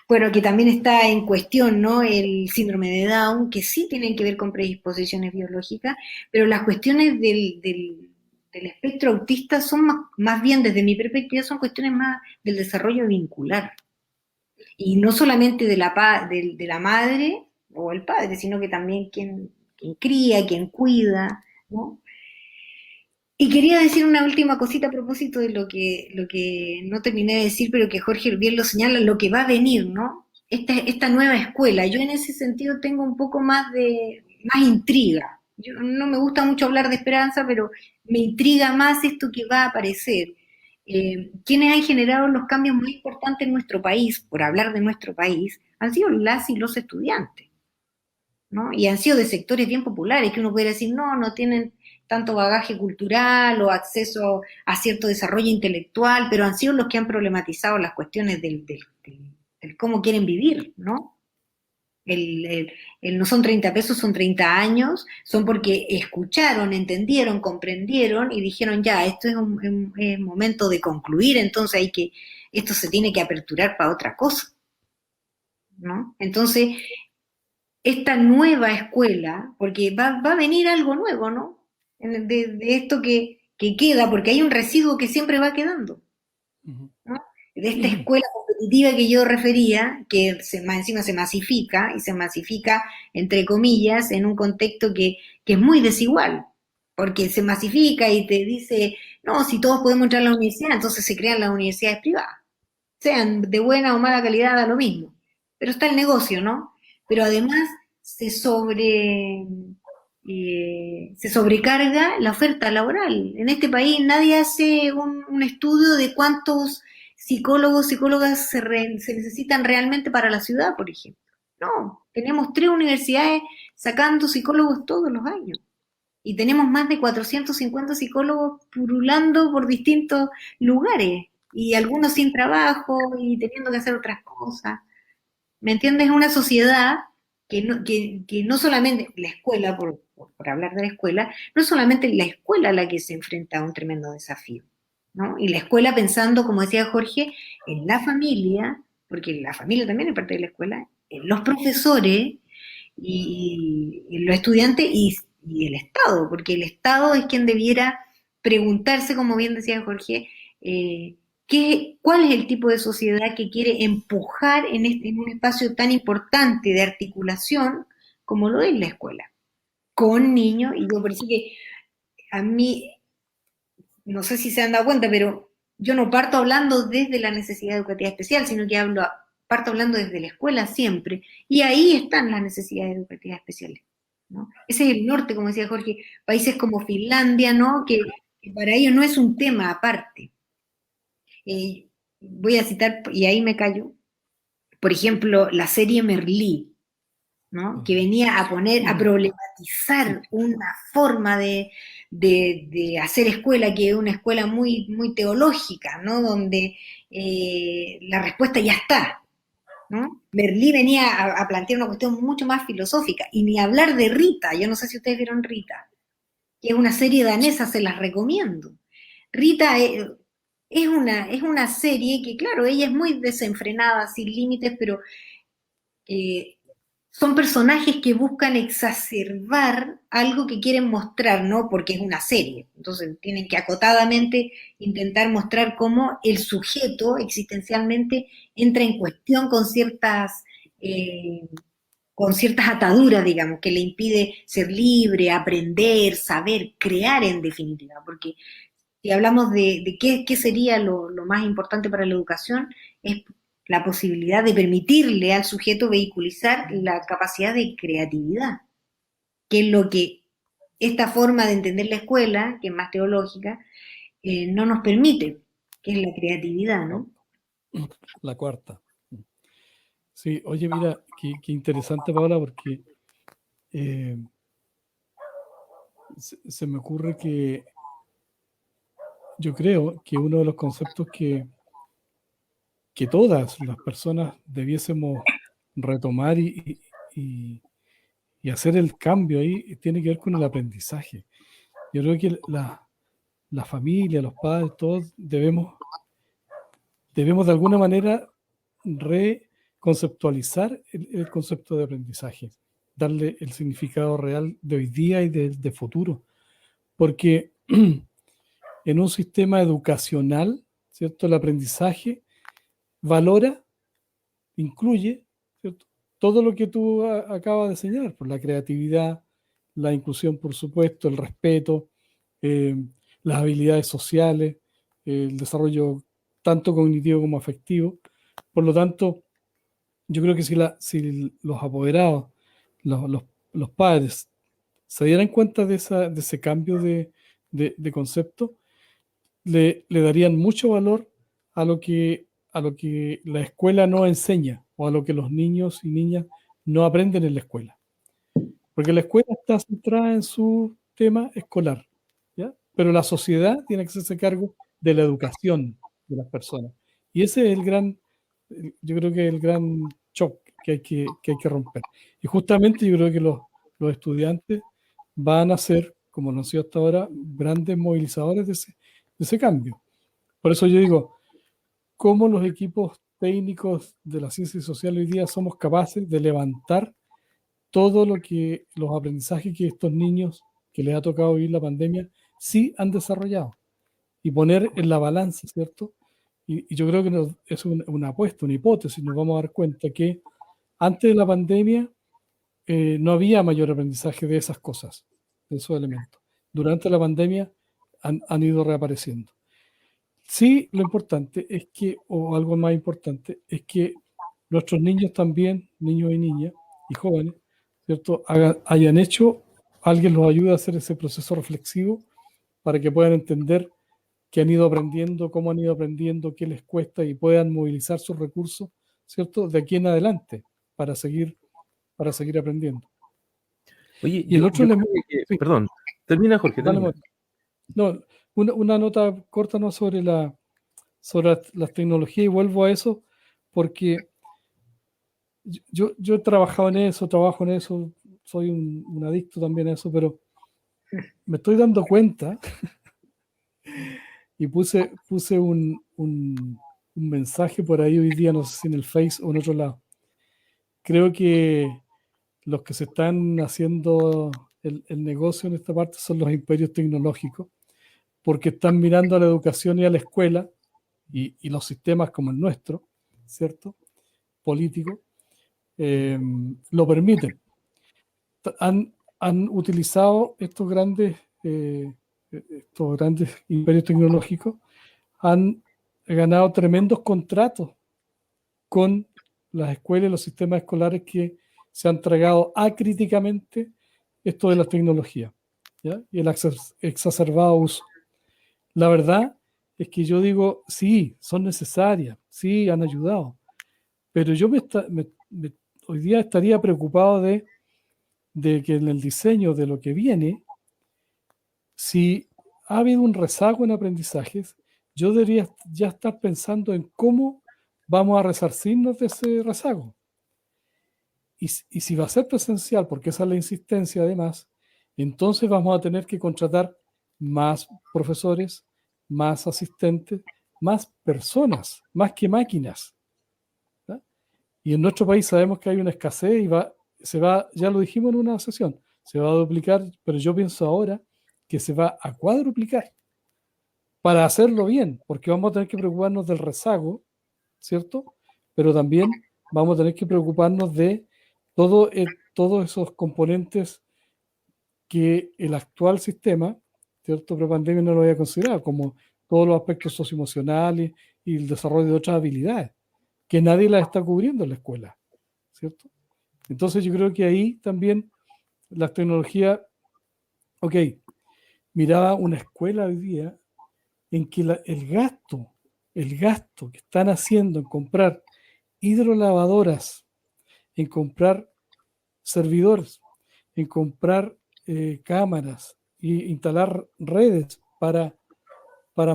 Bueno, que también está en cuestión, ¿no? El síndrome de Down, que sí tienen que ver con predisposiciones biológicas, pero las cuestiones del espectro autista son más bien, desde mi perspectiva, son cuestiones más del desarrollo vincular. Y no solamente de la madre o el padre, sino que también quien cría, quien cuida, ¿no? Y quería decir una última cosita a propósito de lo que no terminé de decir, pero que Jorge bien lo señala, lo que va a venir, ¿no? Esta nueva escuela. Yo en ese sentido tengo un poco más intriga. Yo no me gusta mucho hablar de esperanza, pero me intriga más esto que va a aparecer. Quienes han generado los cambios más importantes en nuestro país, por hablar de nuestro país, han sido las y los estudiantes, ¿no? Y han sido de sectores bien populares, que uno pudiera decir, no tienen tanto bagaje cultural o acceso a cierto desarrollo intelectual, pero han sido los que han problematizado las cuestiones del cómo quieren vivir, ¿no? No son 30 pesos, son 30 años, son porque escucharon, entendieron, comprendieron y dijeron, ya, esto es un momento de concluir, entonces esto se tiene que aperturar para otra cosa, ¿no? Entonces, esta nueva escuela, porque va a venir algo nuevo, ¿no? De esto que queda, porque hay un residuo que siempre va quedando, ¿no? De esta escuela competitiva que yo refería, que encima se masifica, y se masifica, entre comillas, en un contexto que es muy desigual, porque se masifica y te dice, no, si todos podemos entrar a la universidad, entonces se crean las universidades privadas, sean de buena o mala calidad, da lo mismo, pero está el negocio, ¿no? Pero además se sobrecarga la oferta laboral. En este país nadie hace un estudio de cuántos psicólogos, psicólogas se necesitan realmente para la ciudad, por ejemplo. No, tenemos 3 universidades sacando psicólogos todos los años. Y tenemos más de 450 psicólogos purulando por distintos lugares. Y algunos sin trabajo y teniendo que hacer otras cosas. ¿Me entiendes? Es una sociedad que no solamente la escuela, por hablar de la escuela, no es solamente la escuela la que se enfrenta a un tremendo desafío, ¿no? Y la escuela pensando, como decía Jorge, en la familia, porque la familia también es parte de la escuela, en los profesores y los estudiantes y el Estado, porque el Estado es quien debiera preguntarse, como bien decía Jorge, ¿cuál es el tipo de sociedad que quiere empujar en un espacio tan importante de articulación como lo es la escuela? Con niños, y yo por eso que a mí, no sé si se han dado cuenta, pero yo no parto hablando desde la necesidad educativa especial, sino que parto hablando desde la escuela siempre, y ahí están las necesidades educativas especiales, ¿no? Ese es el norte, como decía Jorge, países como Finlandia, ¿no? Que para ellos no es un tema aparte. Voy a citar, y ahí me callo, por ejemplo, la serie Merlí, ¿no? Que venía a problematizar una forma de hacer escuela, que es una escuela muy, muy teológica, ¿no? Donde la respuesta ya está, ¿no? Merlí venía a plantear una cuestión mucho más filosófica, y ni hablar de Rita. Yo no sé si ustedes vieron Rita, que es una serie danesa, se las recomiendo. Rita es una serie que, claro, ella es muy desenfrenada, sin límites, pero son personajes que buscan exacerbar algo que quieren mostrar, ¿no? Porque es una serie. Entonces tienen que acotadamente intentar mostrar cómo el sujeto existencialmente entra en cuestión con ciertas con ciertas ataduras, digamos, que le impide ser libre, aprender, saber, crear en definitiva, porque si hablamos de qué sería lo más importante para la educación, es la posibilidad de permitirle al sujeto vehiculizar la capacidad de creatividad, que es lo que esta forma de entender la escuela, que es más teológica, no nos permite, que es la creatividad, ¿no? La cuarta. Sí, oye, mira, qué interesante, Paola, porque se me ocurre que yo creo que uno de los conceptos que todas las personas debiésemos retomar y- y hacer el cambio ahí tiene que ver con el aprendizaje. Yo creo que la familia, los padres, todos debemos de alguna manera reconceptualizar el concepto de aprendizaje, darle el significado real de hoy día y de futuro. Porque en un sistema educacional, ¿cierto? El aprendizaje valora, incluye, ¿cierto? Todo lo que tú acabas de señalar, por la creatividad, la inclusión, por supuesto, el respeto, eh, las habilidades sociales, el desarrollo tanto cognitivo como afectivo. Por lo tanto, yo creo que si los apoderados, los, los- los padres, se dieran cuenta de ese cambio de concepto, le darían mucho valor a lo que la escuela no enseña o a lo que los niños y niñas no aprenden en la escuela. Porque la escuela está centrada en su tema escolar, ¿ya? Pero la sociedad tiene que hacerse cargo de la educación de las personas. Y ese es yo creo que es el gran shock que hay que romper. Y justamente yo creo que los estudiantes van a ser, como lo han sido hasta ahora, grandes movilizadores de ese cambio. Por eso yo digo, ¿cómo los equipos técnicos de la ciencia social hoy día somos capaces de levantar todo los aprendizajes que estos niños que les ha tocado vivir la pandemia sí han desarrollado y poner en la balanza, ¿cierto? Y yo creo que es una apuesta, una hipótesis, nos vamos a dar cuenta que antes de la pandemia no había mayor aprendizaje de esas cosas, de esos elementos. Durante la pandemia han ido reapareciendo. Sí, lo importante es que, o algo más importante, es que nuestros niños también, niños y niñas y jóvenes, ¿cierto? Hayan hecho, alguien los ayude a hacer ese proceso reflexivo para que puedan entender qué han ido aprendiendo, cómo han ido aprendiendo, qué les cuesta y puedan movilizar sus recursos, ¿cierto? De aquí en adelante para para seguir aprendiendo. Oye, Y el otro yo creo elemento, sí, perdón, termina Jorge, dale, termina. no, una nota corta, ¿no? Sobre las tecnologías y vuelvo a eso porque yo he trabajado en eso, trabajo en eso, soy un adicto también a eso, pero me estoy dando cuenta y puse un mensaje por ahí hoy día, no sé si en el Face o en otro lado. Creo que los que se están haciendo el negocio en esta parte son los imperios tecnológicos, porque están mirando a la educación y a la escuela y los sistemas como el nuestro, ¿cierto? Político, lo permiten. Han utilizado estos grandes imperios tecnológicos, han ganado tremendos contratos con las escuelas y los sistemas escolares que se han tragado acríticamente esto de las tecnologías, ¿ya? Y el exacerbado uso. La verdad es que yo digo, sí, son necesarias, sí, han ayudado, pero yo hoy día estaría preocupado de que en el diseño de lo que viene, si ha habido un rezago en aprendizajes, yo debería ya estar pensando en cómo vamos a resarcirnos de ese rezago. Y si va a ser presencial, porque esa es la insistencia además, entonces vamos a tener que contratar más profesores, más asistentes, más personas, más que máquinas. ¿Ya? Y en nuestro país sabemos que hay una escasez y ya lo dijimos en una sesión, se va a duplicar, pero yo pienso ahora que se va a cuadruplicar para hacerlo bien, porque vamos a tener que preocuparnos del rezago, ¿cierto? Pero también vamos a tener que preocuparnos de todos esos componentes que el actual sistema, ¿cierto?, prepandemia no lo había considerado, como todos los aspectos socioemocionales y el desarrollo de otras habilidades, que nadie las está cubriendo en la escuela, ¿cierto? Entonces yo creo que ahí también las tecnologías, ok, miraba una escuela hoy día en que el gasto que están haciendo en comprar hidrolavadoras, en comprar servidores, en comprar cámaras e instalar redes para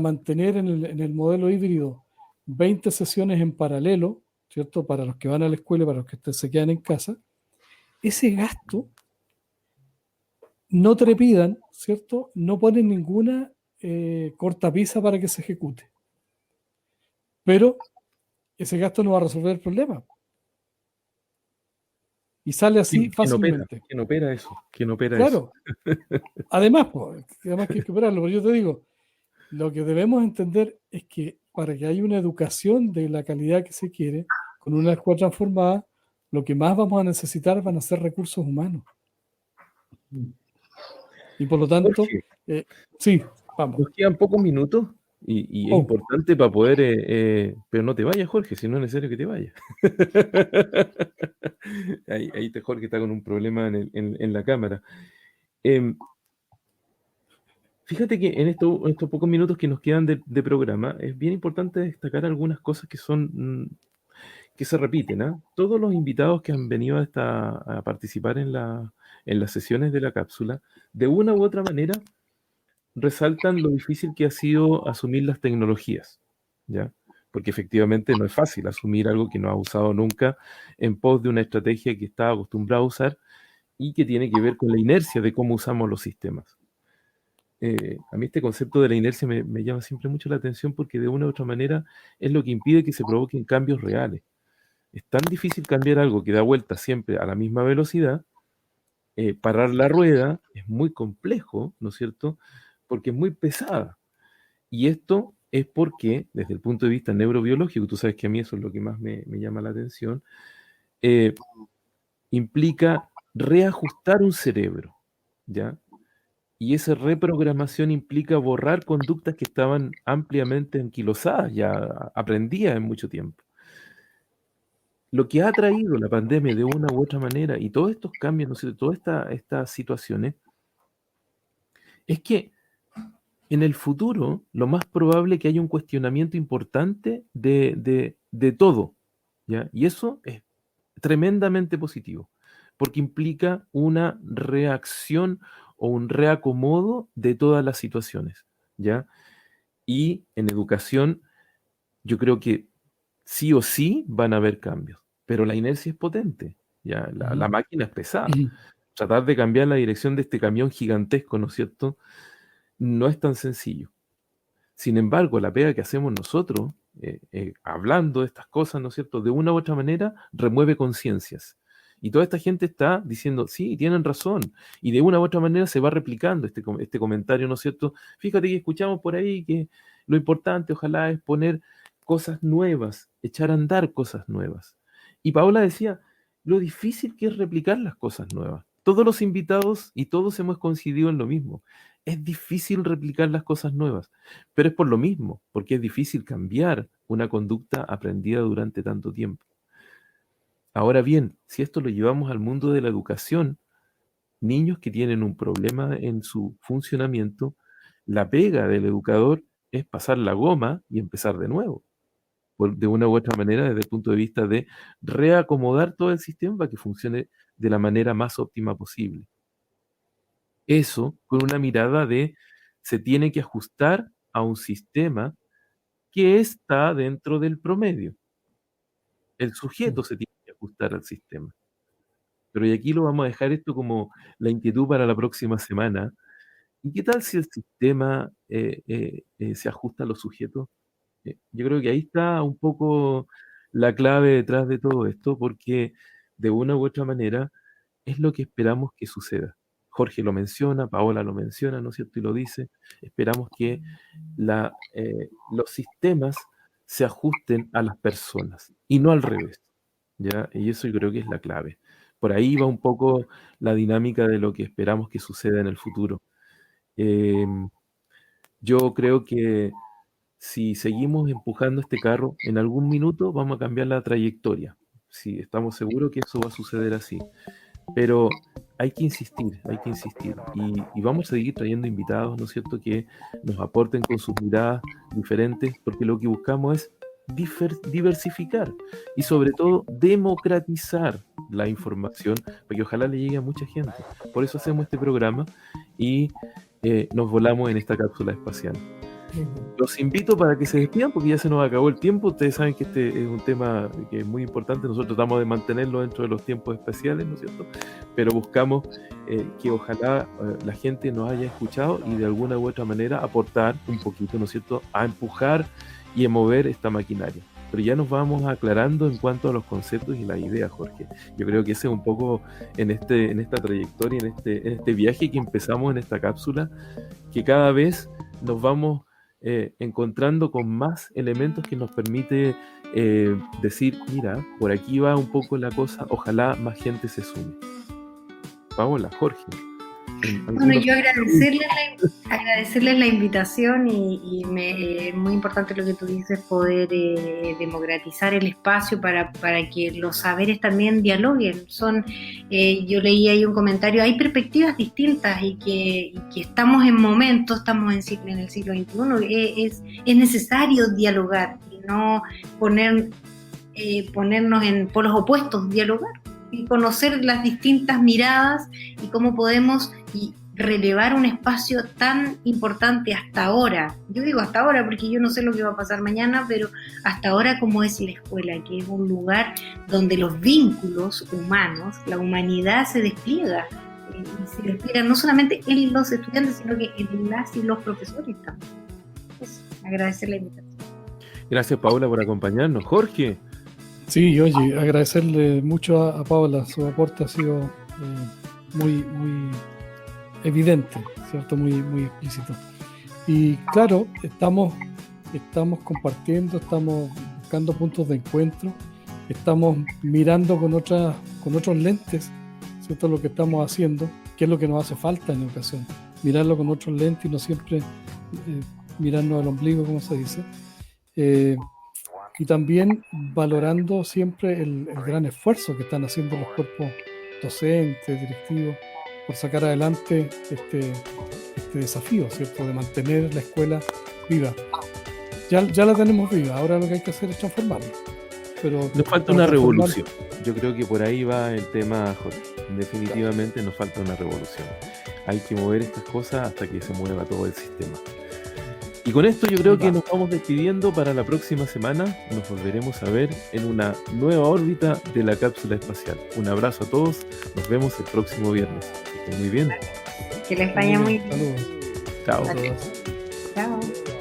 mantener en el modelo híbrido 20 sesiones en paralelo, ¿cierto? Para los que van a la escuela y para los que se quedan en casa, ese gasto no trepidan, ¿cierto? No ponen ninguna cortapisa para que se ejecute. Pero ese gasto no va a resolver el problema. Y sale así fácilmente. ¿Quién opera eso? Claro. Además que hay que operarlo. Pero yo te digo, lo que debemos entender es que para que haya una educación de la calidad que se quiere, con una escuela transformada, lo que más vamos a necesitar van a ser recursos humanos. Y por lo tanto, Jorge, sí, vamos. nos quedan pocos minutos y es importante para poder, pero no te vayas, Jorge, si no es necesario que te vayas. ahí Jorge está con un problema en la cámara. Fíjate que en estos pocos minutos que nos quedan de programa, es bien importante destacar algunas cosas que que se repiten, ¿ah? Todos los invitados que han venido a participar en las sesiones de la cápsula, de una u otra manera, resaltan lo difícil que ha sido asumir las tecnologías, ¿ya? Porque efectivamente no es fácil asumir algo que no has usado nunca en pos de una estrategia que estás acostumbrado a usar y que tiene que ver con la inercia de cómo usamos los sistemas. A mí este concepto de la inercia me llama siempre mucho la atención porque de una u otra manera es lo que impide que se provoquen cambios reales. Es tan difícil cambiar algo que da vuelta siempre a la misma velocidad. Parar la rueda es muy complejo, ¿no es cierto? Porque es muy pesada. Y esto es porque, desde el punto de vista neurobiológico, tú sabes que a mí eso es lo que más me llama la atención, implica reajustar un cerebro, ¿ya? Y esa reprogramación implica borrar conductas que estaban ampliamente anquilosadas, ya aprendidas en mucho tiempo. Lo que ha traído la pandemia de una u otra manera y todos estos cambios, ¿no sé, todas estas situaciones, es que en el futuro lo más probable es que haya un cuestionamiento importante de todo, ¿ya? Y eso es tremendamente positivo, porque implica una reacción o un reacomodo de todas las situaciones, ¿ya? Y en educación yo creo que sí o sí van a haber cambios, pero la inercia es potente, ¿ya? La máquina es pesada. Tratar de cambiar la dirección de este camión gigantesco, ¿no es cierto?, no es tan sencillo. Sin embargo, la pega que hacemos nosotros, hablando de estas cosas, ¿no es cierto?, de una u otra manera, remueve conciencias. Y toda esta gente está diciendo, sí, tienen razón. Y de una u otra manera se va replicando este comentario, ¿no es cierto? Fíjate que escuchamos por ahí que lo importante, ojalá, es poner cosas nuevas, echar a andar cosas nuevas. Y Paola decía, lo difícil que es replicar las cosas nuevas. Todos los invitados y todos hemos coincidido en lo mismo. Es difícil replicar las cosas nuevas, pero es por lo mismo, porque es difícil cambiar una conducta aprendida durante tanto tiempo. Ahora bien, si esto lo llevamos al mundo de la educación, niños que tienen un problema en su funcionamiento, la pega del educador es pasar la goma y empezar de nuevo, de una u otra manera, desde el punto de vista de reacomodar todo el sistema para que funcione de la manera más óptima posible. Eso con una mirada de se tiene que ajustar a un sistema que está dentro del promedio. El sujeto se tiene que ajustar al sistema. Pero y aquí lo vamos a dejar esto como la inquietud para la próxima semana. ¿Y qué tal si el sistema se ajusta a los sujetos? Yo creo que ahí está un poco la clave detrás de todo esto, porque de una u otra manera es lo que esperamos que suceda. Jorge lo menciona, Paola lo menciona, ¿no es cierto? Y lo dice. Esperamos que los sistemas se ajusten a las personas y no al revés, ¿ya? Y eso yo creo que es la clave. por ahí va un poco la dinámica de lo que esperamos que suceda en el futuro. Yo creo que si seguimos empujando este carro, en algún minuto vamos a cambiar la trayectoria. Sí, estamos seguros que eso va a suceder así. Pero hay que insistir, hay que insistir. Y vamos a seguir trayendo invitados, ¿no es cierto?, que nos aporten con sus miradas diferentes, porque lo que buscamos es diversificar y sobre todo democratizar la información para que ojalá le llegue a mucha gente. Por eso hacemos este programa y nos volamos en esta cápsula espacial. Los invito para que se despidan porque ya se nos acabó el tiempo. Ustedes saben que este es un tema que es muy importante. Nosotros tratamos de mantenerlo dentro de los tiempos especiales, ¿no es cierto? Pero buscamos que ojalá la gente nos haya escuchado y de alguna u otra manera aportar un poquito, ¿no es cierto?, a empujar y a mover esta maquinaria. Pero ya nos vamos aclarando en cuanto a los conceptos y las ideas, Jorge. Yo creo que ese es un poco en esta trayectoria, en este viaje que empezamos en esta cápsula, que cada vez nos vamos encontrando con más elementos que nos permite decir, mira, por aquí va un poco la cosa, ojalá más gente se sume. Paola, Jorge. Bueno, yo agradecerles la invitación y es muy importante lo que tú dices, poder democratizar el espacio para que los saberes también dialoguen. Yo leí ahí un comentario, hay perspectivas distintas y que estamos en momentos, estamos en el siglo XXI, es necesario dialogar y no ponernos en polos opuestos, dialogar y conocer las distintas miradas y cómo podemos relevar un espacio tan importante hasta ahora. Yo digo hasta ahora porque yo no sé lo que va a pasar mañana, pero hasta ahora como es la escuela, que es un lugar donde los vínculos humanos, la humanidad se despliega. Y se despliega no solamente en los estudiantes, sino que en las y los profesores también. Pues, agradecer la invitación. Gracias, Paola, por acompañarnos. Jorge. Sí, oye, agradecerle mucho a Paola, su aporte ha sido muy evidente, ¿cierto? Muy explícito. Y claro, estamos compartiendo, estamos buscando puntos de encuentro, estamos mirando con otros lentes, ¿cierto? Lo que estamos haciendo, qué es lo que nos hace falta en educación. Mirarlo con otros lentes y no siempre mirarnos al ombligo, como se dice. Y también valorando siempre el gran esfuerzo que están haciendo los cuerpos docentes, directivos, por sacar adelante este desafío, ¿cierto?, de mantener la escuela viva. Ya la tenemos viva, ahora lo que hay que hacer es transformarla. Pero nos falta una revolución. Yo creo que por ahí va el tema, Jorge. Definitivamente nos falta una revolución. Hay que mover estas cosas hasta que se mueva todo el sistema. Y con esto yo creo que nos vamos despidiendo. Para la próxima semana nos volveremos a ver en una nueva órbita de la cápsula espacial. Un abrazo a todos, nos vemos el próximo viernes. Que estén muy bien. Que les vaya muy bien. Saludos. Chao. Chao.